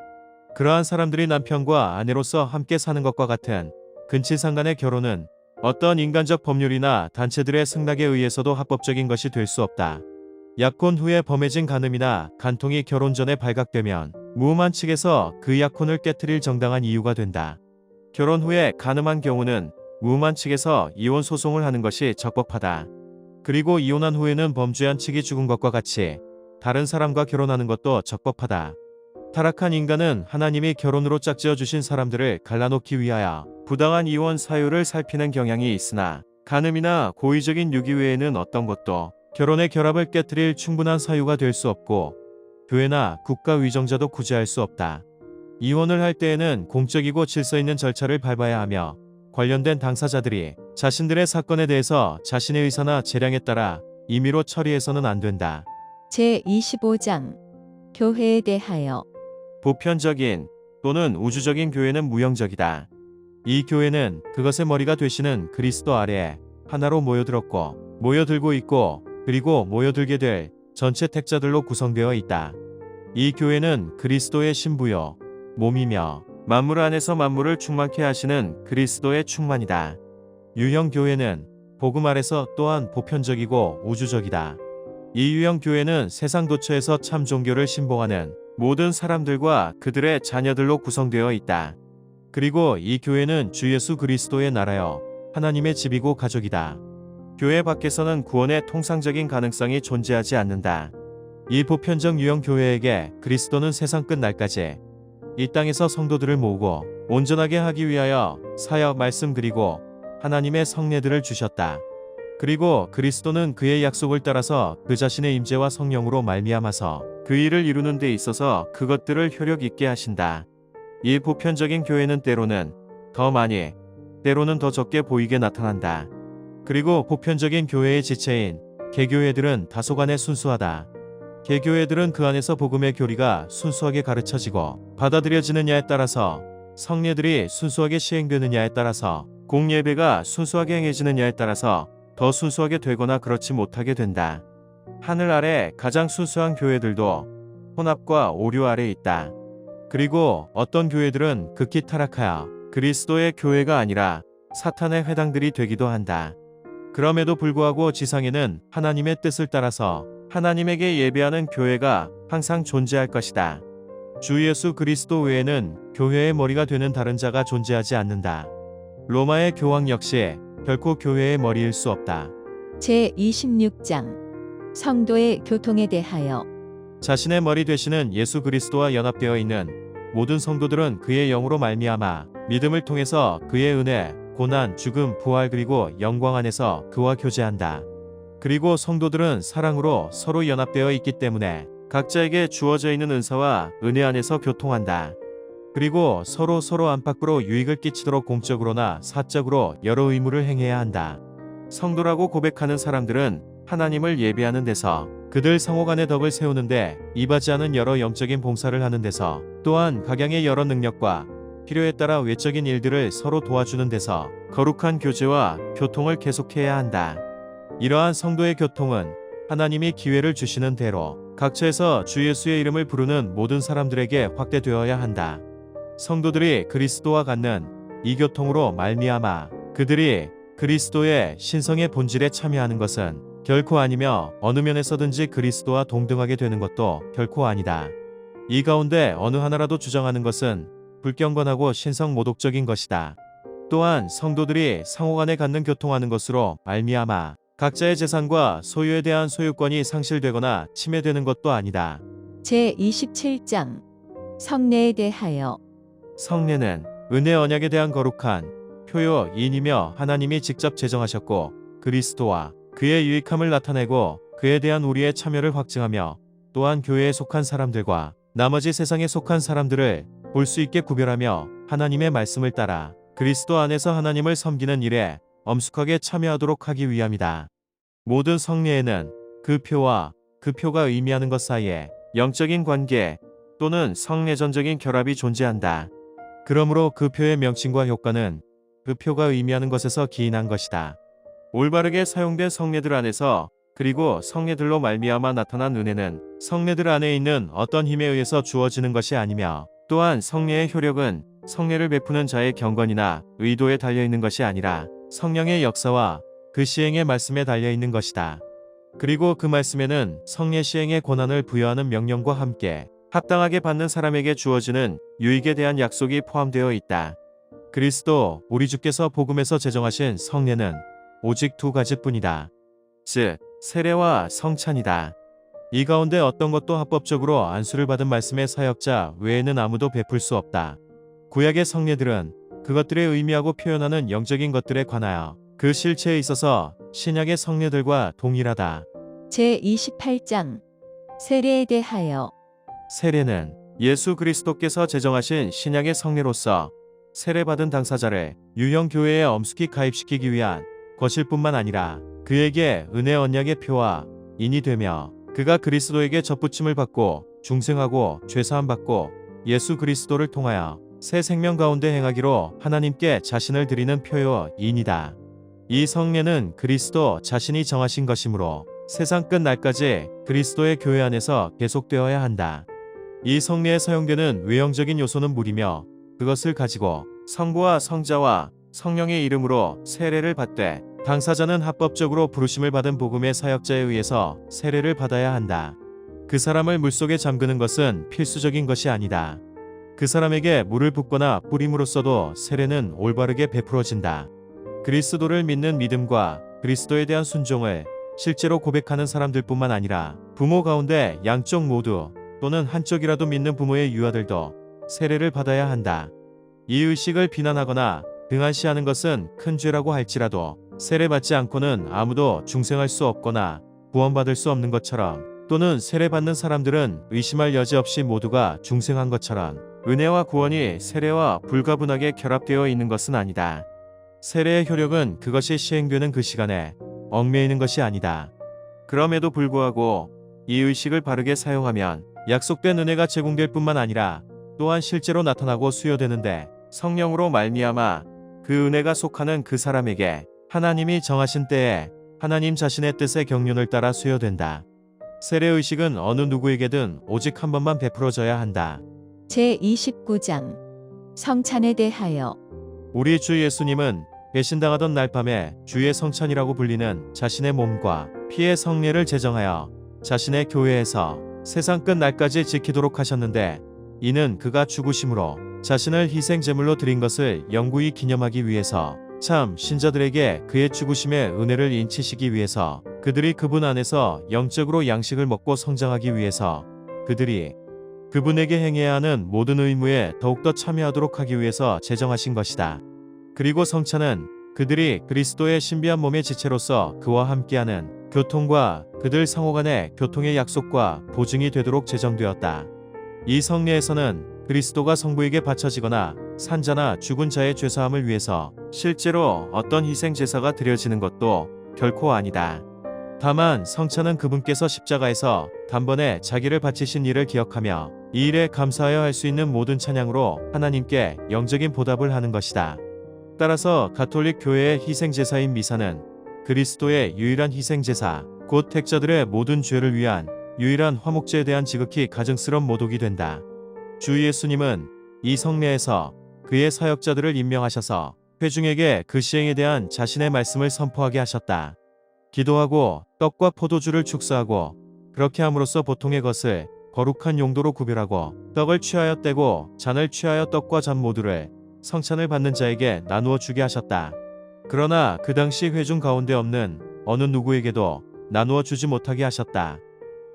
그러한 사람들이 남편과 아내로서 함께 사는 것과 같은 근친상 간의 결혼은 어떤 인간적 법률이나 단체들의 승낙에 의해서도 합법적인 것이 될 수 없다. 약혼 후에 범해진 간음이나 간통이 결혼 전에 발각되면 무음한 측에서 그 약혼을 깨트릴 정당한 이유가 된다. 결혼 후에 간음한 경우는 무음한 측에서 이혼 소송을 하는 것이 적법하다. 그리고 이혼한 후에는 범죄한 측이 죽은 것과 같이 다른 사람과 결혼하는 것도 적법하다. 타락한 인간은 하나님이 결혼으로 짝지어 주신 사람들을 갈라놓기 위하여 부당한 이혼 사유를 살피는 경향이 있으나 간음이나 고의적인 유기 외에는 어떤 것도 결혼의 결합을 깨트릴 충분한 사유가 될 수 없고 교회나 국가 위정자도 구제할 수 없다. 이혼을 할 때에는 공적이고 질서 있는 절차를 밟아야 하며 관련된 당사자들이 자신들의 사건에 대해서 자신의 의사나 재량에 따라 임의로 처리해서는 안 된다. 제25장 교회에 대하여 보편적인 또는 우주적인 교회는 무형적이다. 이 교회는 그것의 머리가 되시는 그리스도 아래에 하나로 모여들었고 모여들고 있고 그리고 모여들게 될 전체 택자들로 구성되어 있다. 이 교회는 그리스도의 신부요 몸이며 만물 안에서 만물을 충만케 하시는 그리스도의 충만이다. 유형 교회는 복음 아래서 또한 보편적이고 우주적이다. 이 유형 교회는 세상 도처에서 참 종교를 신봉하는 모든 사람들과 그들의 자녀들로 구성되어 있다. 그리고 이 교회는 주 예수 그리스도의 나라여 하나님의 집이고 가족이다. 교회 밖에서는 구원의 통상적인 가능성이 존재하지 않는다. 이 보편적 유형 교회에게 그리스도는 세상 끝날까지 이 땅에서 성도들을 모으고 온전하게 하기 위하여 사역 말씀 그리고 하나님의 성례들을 주셨다. 그리고 그리스도는 그의 약속을 따라서 그 자신의 임재와 성령으로 말미암아서 그 일을 이루는 데 있어서 그것들을 효력 있게 하신다. 이 보편적인 교회는 때로는 더 많이, 때로는 더 적게 보이게 나타난다. 그리고 보편적인 교회의 지체인 개교회들은 다소간에 순수하다. 개교회들은 그 안에서 복음의 교리가 순수하게 가르쳐지고 받아들여지느냐에 따라서 성례들이 순수하게 시행되느냐에 따라서 공예배가 순수하게 행해지느냐에 따라서 더 순수하게 되거나 그렇지 못하게 된다. 하늘 아래 가장 순수한 교회들도 혼합과 오류 아래 있다. 그리고 어떤 교회들은 극히 타락하여 그리스도의 교회가 아니라 사탄의 회당들이 되기도 한다. 그럼에도 불구하고 지상에는 하나님의 뜻을 따라서 하나님에게 예배하는 교회가 항상 존재할 것이다. 주 예수 그리스도 외에는 교회의 머리가 되는 다른 자가 존재하지 않는다. 로마의 교황 역시 결코 교회의 머리일 수 없다. 제26장 성도의 교통에 대하여 자신의 머리 되시는 예수 그리스도와 연합되어 있는 모든 성도들은 그의 영으로 말미암아 믿음을 통해서 그의 은혜, 고난, 죽음, 부활 그리고 영광 안에서 그와 교제한다. 그리고 성도들은 사랑으로 서로 연합되어 있기 때문에 각자에게 주어져 있는 은사와 은혜 안에서 교통한다. 그리고 서로 안팎으로 유익을 끼치도록 공적으로나 사적으로 여러 의무를 행해야 한다. 성도라고 고백하는 사람들은 하나님을 예배하는 데서, 그들 상호간의 덕을 세우는데 이바지하는 여러 영적인 봉사를 하는 데서, 또한 각양의 여러 능력과 필요에 따라 외적인 일들을 서로 도와주는 데서 거룩한 교제와 교통을 계속해야 한다. 이러한 성도의 교통은 하나님이 기회를 주시는 대로 각처에서 주 예수의 이름을 부르는 모든 사람들에게 확대되어야 한다. 성도들이 그리스도와 갖는 이 교통으로 말미암아 그들이 그리스도의 신성의 본질에 참여하는 것은 결코 아니며 어느 면에서든지 그리스도와 동등하게 되는 것도 결코 아니다. 이 가운데 어느 하나라도 주장하는 것은 불경건하고 신성모독적인 것이다. 또한 성도들이 상호간에 갖는 교통하는 것으로 말미암아 각자의 재산과 소유에 대한 소유권이 상실되거나 침해되는 것도 아니다. 제27장 성례에 대하여 성례는 은혜 언약에 대한 거룩한 표요인이며 하나님이 직접 제정하셨고 그리스도와 그의 유익함을 나타내고 그에 대한 우리의 참여를 확증하며 또한 교회에 속한 사람들과 나머지 세상에 속한 사람들을 볼 수 있게 구별하며 하나님의 말씀을 따라 그리스도 안에서 하나님을 섬기는 일에 엄숙하게 참여하도록 하기 위함이다. 모든 성례에는 그 표와 그 표가 의미하는 것 사이에 영적인 관계 또는 성례전적인 결합이 존재한다. 그러므로 그 표의 명칭과 효과는 그 표가 의미하는 것에서 기인한 것이다. 올바르게 사용된 성례들 안에서 그리고 성례들로 말미암아 나타난 은혜는 성례들 안에 있는 어떤 힘에 의해서 주어지는 것이 아니며 또한 성례의 효력은 성례를 베푸는 자의 경건이나 의도에 달려있는 것이 아니라 성령의 역사와 그 시행의 말씀에 달려있는 것이다. 그리고 그 말씀에는 성례 시행의 권한을 부여하는 명령과 함께 합당하게 받는 사람에게 주어지는 유익에 대한 약속이 포함되어 있다. 그리스도 우리 주께서 복음에서 제정하신 성례는 오직 두 가지뿐이다. 즉 세례와 성찬이다. 이 가운데 어떤 것도 합법적으로 안수를 받은 말씀의 사역자 외에는 아무도 베풀 수 없다. 구약의 성례들은 그것들의 의미하고 표현하는 영적인 것들에 관하여 그 실체에 있어서 신약의 성례들과 동일하다. 제28장 세례에 대하여 세례는 예수 그리스도께서 제정하신 신약의 성례로서 세례받은 당사자를 유형 교회에 엄숙히 가입시키기 위한 것일 뿐만 아니라 그에게 은혜 언약의 표와 인이 되며 그가 그리스도에게 접붙임을 받고 중생하고 죄사함 받고 예수 그리스도를 통하여 새 생명 가운데 행하기로 하나님께 자신을 드리는 표요 인이다. 이 성례는 그리스도 자신이 정하신 것이므로 세상 끝 날까지 그리스도의 교회 안에서 계속되어야 한다. 이 성례에 사용되는 외형적인 요소는 물이며 그것을 가지고 성부와 성자와 성령의 이름으로 세례를 받되 당사자는 합법적으로 부르심을 받은 복음의 사역자에 의해서 세례를 받아야 한다. 그 사람을 물속에 잠그는 것은 필수적인 것이 아니다. 그 사람에게 물을 붓거나 뿌림으로써도 세례는 올바르게 베풀어진다. 그리스도를 믿는 믿음과 그리스도에 대한 순종을 실제로 고백하는 사람들뿐만 아니라 부모 가운데 양쪽 모두 또는 한쪽이라도 믿는 부모의 유아들도 세례를 받아야 한다. 이 의식을 비난하거나 등한시하는 것은 큰 죄라고 할지라도 세례받지 않고는 아무도 중생할 수 없거나 구원받을 수 없는 것처럼 또는 세례받는 사람들은 의심할 여지 없이 모두가 중생한 것처럼 은혜와 구원이 세례와 불가분하게 결합되어 있는 것은 아니다. 세례의 효력은 그것이 시행되는 그 시간에 얽매이는 것이 아니다. 그럼에도 불구하고 이 의식을 바르게 사용하면 약속된 은혜가 제공될 뿐만 아니라 또한 실제로 나타나고 수여되는데 성령으로 말미암아 그 은혜가 속하는 그 사람에게 하나님이 정하신 때에 하나님 자신의 뜻의 경륜을 따라 수여된다. 세례의식은 어느 누구에게든 오직 한 번만 베풀어져야 한다. 제29장 성찬에 대하여. 우리 주 예수님은 배신당하던 날 밤에 주의 성찬이라고 불리는 자신의 몸과 피의 성례를 제정하여 자신의 교회에서 세상 끝 날까지 지키도록 하셨는데, 이는 그가 죽으심으로 자신을 희생 제물로 드린 것을 영구히 기념하기 위해서, 참 신자들에게 그의 죽으심의 은혜를 인치시기 위해서, 그들이 그분 안에서 영적으로 양식을 먹고 성장하기 위해서, 그들이 그분에게 행해야 하는 모든 의무에 더욱더 참여하도록 하기 위해서 제정하신 것이다. 그리고 성찬은 그들이 그리스도의 신비한 몸의 지체로서 그와 함께하는 교통과 그들 상호 간의 교통의 약속과 보증이 되도록 제정되었다. 이 성례에서는 그리스도가 성부에게 바쳐지거나 산자나 죽은 자의 죄사함을 위해서 실제로 어떤 희생 제사가 드려지는 것도 결코 아니다. 다만 성찬은 그분께서 십자가에서 단번에 자기를 바치신 일을 기억하며 이 일에 감사하여 할 수 있는 모든 찬양으로 하나님께 영적인 보답을 하는 것이다. 따라서 가톨릭 교회의 희생제사인 미사는 그리스도의 유일한 희생제사, 곧 택자들의 모든 죄를 위한 유일한 화목제에 대한 지극히 가증스러운 모독이 된다. 주 예수님은 이 성례에서 그의 사역자들을 임명하셔서 회중에게 그 시행에 대한 자신의 말씀을 선포하게 하셨다. 기도하고 떡과 포도주를 축사하고 그렇게 함으로써 보통의 것을 거룩한 용도로 구별하고 떡을 취하여 떼고 잔을 취하여 떡과 잔 모두를 성찬을 받는 자에게 나누어 주게 하셨다. 그러나 그 당시 회중 가운데 없는 어느 누구에게도 나누어 주지 못하게 하셨다.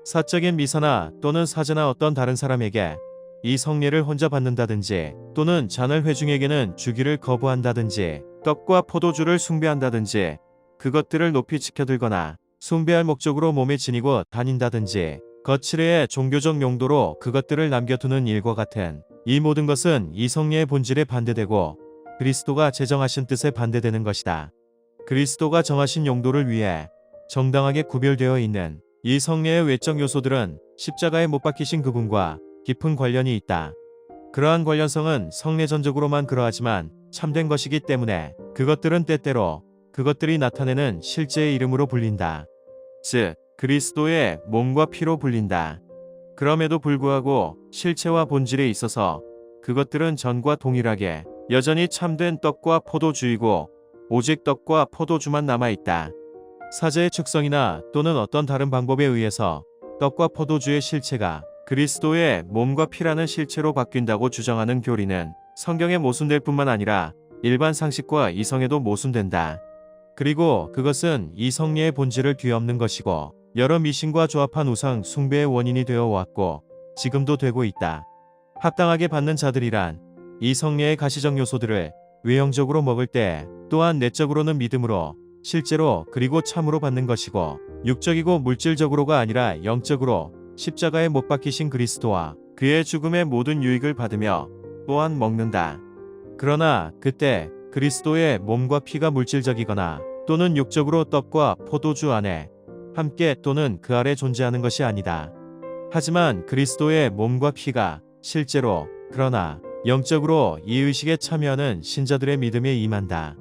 사적인 미사나 또는 사제나 어떤 다른 사람에게 이 성례를 혼자 받는다든지, 또는 잔을 회중에게는 주기를 거부한다든지, 떡과 포도주를 숭배한다든지, 그것들을 높이 지켜들거나 숭배할 목적으로 몸에 지니고 다닌다든지, 거칠의 종교적 용도로 그것들을 남겨두는 일과 같은 이 모든 것은 이 성례의 본질에 반대되고 그리스도가 제정하신 뜻에 반대되는 것이다. 그리스도가 정하신 용도를 위해 정당하게 구별되어 있는 이 성례의 외적 요소들은 십자가에 못 박히신 그분과 깊은 관련이 있다. 그러한 관련성은 성례전적으로만 그러하지만 참된 것이기 때문에 그것들은 때때로 그것들이 나타내는 실제의 이름으로 불린다. 즉, 그리스도의 몸과 피로 불린다. 그럼에도 불구하고 실체와 본질에 있어서 그것들은 전과 동일하게 여전히 참된 떡과 포도주이고 오직 떡과 포도주만 남아있다. 사제의 축성이나 또는 어떤 다른 방법에 의해서 떡과 포도주의 실체가 그리스도의 몸과 피라는 실체로 바뀐다고 주장하는 교리는 성경에 모순될 뿐만 아니라 일반 상식과 이성에도 모순된다. 그리고 그것은 이 성례의 본질을 뒤엎는 것이고 여러 미신과 조합한 우상 숭배의 원인이 되어 왔고 지금도 되고 있다. 합당하게 받는 자들이란 이 성례의 가시적 요소들을 외형적으로 먹을 때 또한 내적으로는 믿음으로 실제로 그리고 참으로 받는 것이고, 육적이고 물질적으로가 아니라 영적으로 십자가에 못 박히신 그리스도와 그의 죽음의 모든 유익을 받으며 또한 먹는다. 그러나 그때 그리스도의 몸과 피가 물질적이거나 또는 육적으로 떡과 포도주 안에 함께 또는 그 아래 존재하는 것이 아니다. 하지만 그리스도의 몸과 피가 실제로 그러나 영적으로 이 의식에 참여하는 신자들의 믿음에 임한다.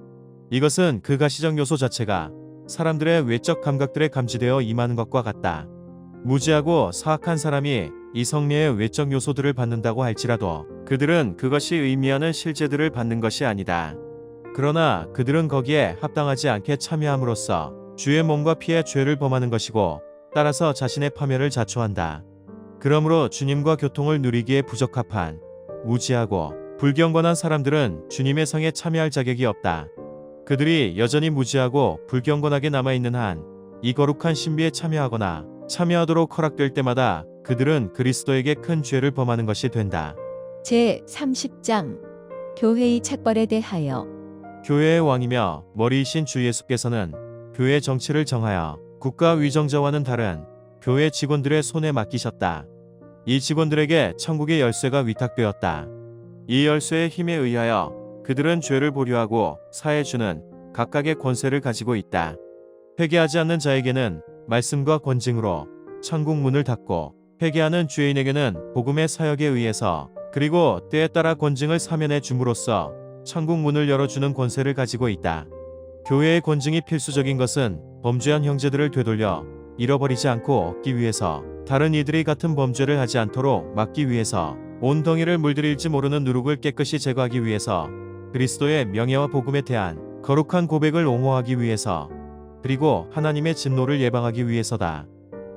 이것은 그 가시적 요소 자체가 사람들의 외적 감각들에 감지되어 임하는 것과 같다. 무지하고 사악한 사람이 이 성례의 외적 요소들을 받는다고 할지라도 그들은 그것이 의미하는 실제들을 받는 것이 아니다. 그러나 그들은 거기에 합당하지 않게 참여함으로써 주의 몸과 피의 죄를 범하는 것이고, 따라서 자신의 파멸을 자초한다. 그러므로 주님과 교통을 누리기에 부적합한 무지하고 불경건한 사람들은 주님의 성에 참여할 자격이 없다. 그들이 여전히 무지하고 불경건하게 남아있는 한 이 거룩한 신비에 참여하거나 참여하도록 허락될 때마다 그들은 그리스도에게 큰 죄를 범하는 것이 된다. 제30장 교회의 책벌에 대하여. 교회의 왕이며 머리이신 주 예수께서는 교회 정치를 정하여 국가 위정자와는 다른 교회 직원들의 손에 맡기셨다. 이 직원들에게 천국의 열쇠가 위탁되었다. 이 열쇠의 힘에 의하여 그들은 죄를 보류하고 사해주는 각각의 권세를 가지고 있다. 회개하지 않는 자에게는 말씀과 권징으로 천국 문을 닫고, 회개하는 죄인에게는 복음의 사역에 의해서 그리고 때에 따라 권징을 사면해 줌으로써 천국 문을 열어주는 권세를 가지고 있다. 교회의 권징이 필수적인 것은 범죄한 형제들을 되돌려 잃어버리지 않고 얻기 위해서, 다른 이들이 같은 범죄를 하지 않도록 막기 위해서, 온 덩이를 물들일지 모르는 누룩을 깨끗이 제거하기 위해서, 그리스도의 명예와 복음에 대한 거룩한 고백을 옹호하기 위해서, 그리고 하나님의 진노를 예방하기 위해서다.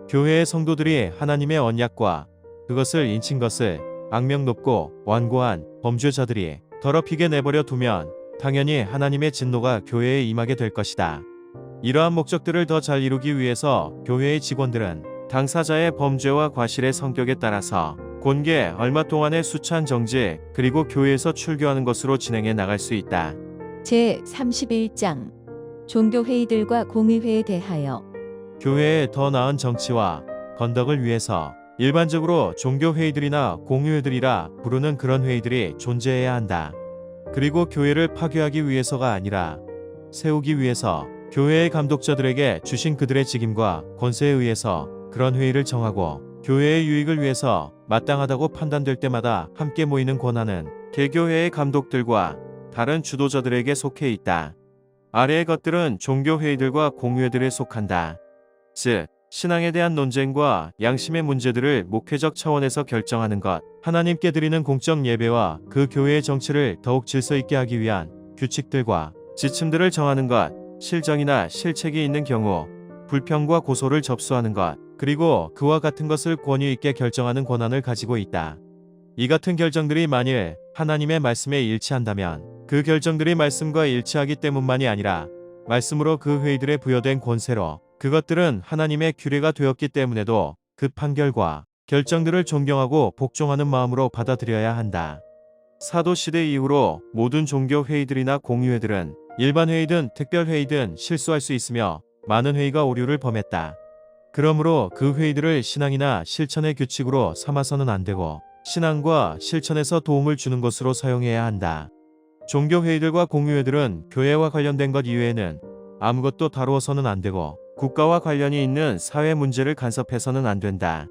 교회의 성도들이 하나님의 언약과 그것을 인친 것을 악명 높고 완고한 범죄자들이 더럽히게 내버려 두면 당연히 하나님의 진노가 교회에 임하게 될 것이다. 이러한 목적들을 더 잘 이루기 위해서 교회의 직원들은 당사자의 범죄와 과실의 성격에 따라서 곤게 얼마 동안의 수차한 정지 그리고 교회에서 출교하는 것으로 진행해 나갈 수 있다. 제 31장 종교회의들과 공의회에 대하여 교회의 더 나은 정치와 건덕을 위해서 일반적으로 종교회의들이나 공의회들이라 부르는 그런 회의들이 존재해야 한다. 그리고 교회를 파괴하기 위해서가 아니라 세우기 위해서 교회의 감독자들에게 주신 그들의 직임과 권세에 의해서 그런 회의를 정하고 교회의 유익을 위해서 마땅하다고 판단될 때마다 함께 모이는 권한은 개교회의 감독들과 다른 주도자들에게 속해 있다. 아래의 것들은 종교회의들과 공의회들에 속한다. 즉, 신앙에 대한 논쟁과 양심의 문제들을 목회적 차원에서 결정하는 것, 하나님께 드리는 공적 예배와 그 교회의 정치를 더욱 질서 있게 하기 위한 규칙들과 지침들을 정하는 것, 실정이나 실책이 있는 경우 불평과 고소를 접수하는 것, 그리고 그와 같은 것을 권위 있게 결정하는 권한을 가지고 있다. 이 같은 결정들이 만일 하나님의 말씀에 일치한다면 그 결정들이 말씀과 일치하기 때문만이 아니라 말씀으로 그 회의들에 부여된 권세로 그것들은 하나님의 규례가 되었기 때문에도 그 판결과 결정들을 존경하고 복종하는 마음으로 받아들여야 한다. 사도시대 이후로 모든 종교회의들이나 공의회들은 일반 회의든 특별 회의든 실수할 수 있으며 많은 회의가 오류를 범했다. 그러므로 그 회의들을 신앙이나 실천의 규칙으로 삼아서는 안 되고 신앙과 실천에서 도움을 주는 것으로 사용해야 한다. 종교회의들과 공의회들은 교회와 관련된 것 이외에는 아무것도 다루어서는 안 되고 국가와 관련이 있는 사회 문제를 간섭해서는 안 된다.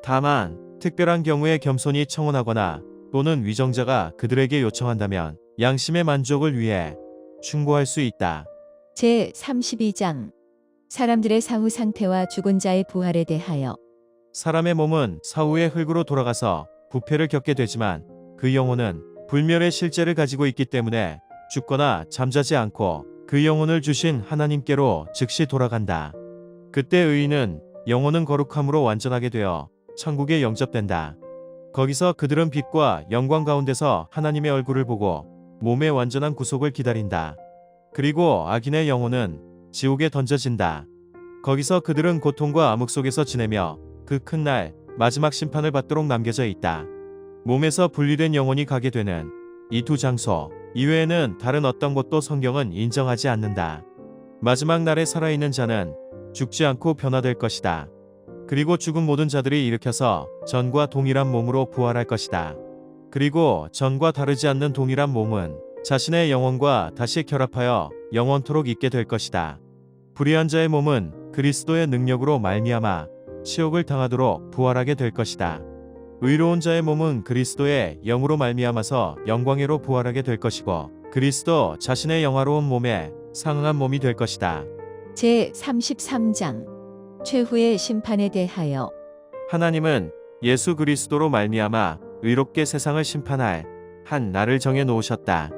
다만 특별한 경우에 겸손히 청원하거나 또는 위정자가 그들에게 요청한다면 양심의 만족을 위해 충고할 수 있다. 제 32장 사람들의 사후 상태와 죽은 자의 부활에 대하여 사람의 몸은 사후의 흙으로 돌아가서 부패를 겪게 되지만 그 영혼은 불멸의 실제를 가지고 있기 때문에 죽거나 잠자지 않고 그 영혼을 주신 하나님께로 즉시 돌아간다. 그때 의인은 영혼은 거룩함으로 완전하게 되어 천국에 영접된다. 거기서 그들은 빛과 영광 가운데서 하나님의 얼굴을 보고 몸의 완전한 구속을 기다린다. 그리고 악인의 영혼은 지옥에 던져진다. 거기서 그들은 고통과 암흑 속에서 지내며 그 큰 날 마지막 심판을 받도록 남겨져 있다. 몸에서 분리된 영혼이 가게 되는 이 두 장소 이외에는 다른 어떤 곳도 성경은 인정하지 않는다. 마지막 날에 살아있는 자는 죽지 않고 변화될 것이다. 그리고 죽은 모든 자들이 일으켜서 전과 동일한 몸으로 부활할 것이다. 그리고 전과 다르지 않는 동일한 몸은 자신의 영혼과 다시 결합하여 영원토록 있게 될 것이다. 불의한 자의 몸은 그리스도의 능력으로 말미암아 치욕을 당하도록 부활하게 될 것이다. 의로운 자의 몸은 그리스도의 영으로 말미암아서 영광으로 부활하게 될 것이고 그리스도 자신의 영화로운 몸에 상응한 몸이 될 것이다. 제 33장 최후의 심판에 대하여 하나님은 예수 그리스도로 말미암아 의롭게 세상을 심판할 한 날을 정해 놓으셨다.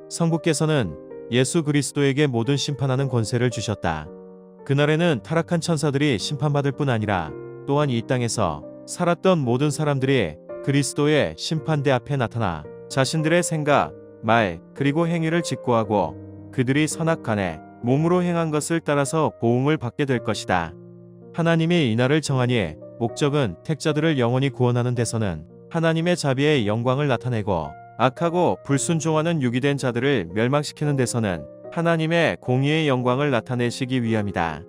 성부께서는 예수 그리스도에게 모든 심판하는 권세를 주셨다. 그날에는 타락한 천사들이 심판받을 뿐 아니라 또한 이 땅에서 살았던 모든 사람들이 그리스도의 심판대 앞에 나타나 자신들의 생각, 말, 그리고 행위를 직고하고 그들이 선악간에 몸으로 행한 것을 따라서 보응을 받게 될 것이다. 하나님이 이 날을 정하니 목적은 택자들을 영원히 구원하는 데서는 하나님의 자비의 영광을 나타내고 악하고 불순종하는 유기된 자들을 멸망시키는 데서는 하나님의 공의의 영광을 나타내시기 위함이다.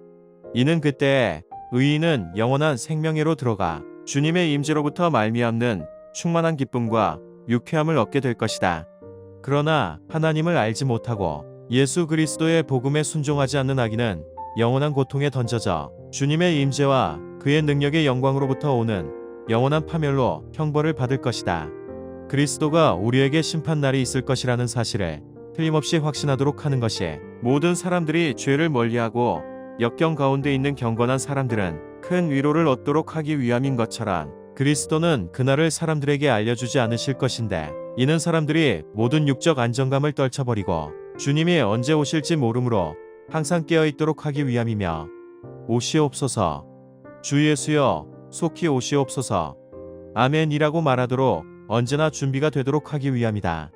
이는 그때 의인은 영원한 생명회로 들어가 주님의 임재로부터 말미암는 충만한 기쁨과 유쾌함을 얻게 될 것이다. 그러나 하나님을 알지 못하고 예수 그리스도의 복음에 순종하지 않는 악인은 영원한 고통에 던져져 주님의 임재와 그의 능력의 영광으로부터 오는 영원한 파멸로 형벌을 받을 것이다. 그리스도가 우리에게 심판날이 있을 것이라는 사실을 틀림없이 확신하도록 하는 것이 모든 사람들이 죄를 멀리하고 역경 가운데 있는 경건한 사람들은 큰 위로를 얻도록 하기 위함인 것처럼 그리스도는 그날을 사람들에게 알려주지 않으실 것인데 이는 사람들이 모든 육적 안정감을 떨쳐버리고 주님이 언제 오실지 모르므로 항상 깨어있도록 하기 위함이며 오시옵소서 주 예수여 속히 오시옵소서 아멘이라고 말하도록 언제나 준비가 되도록 하기 위함이다.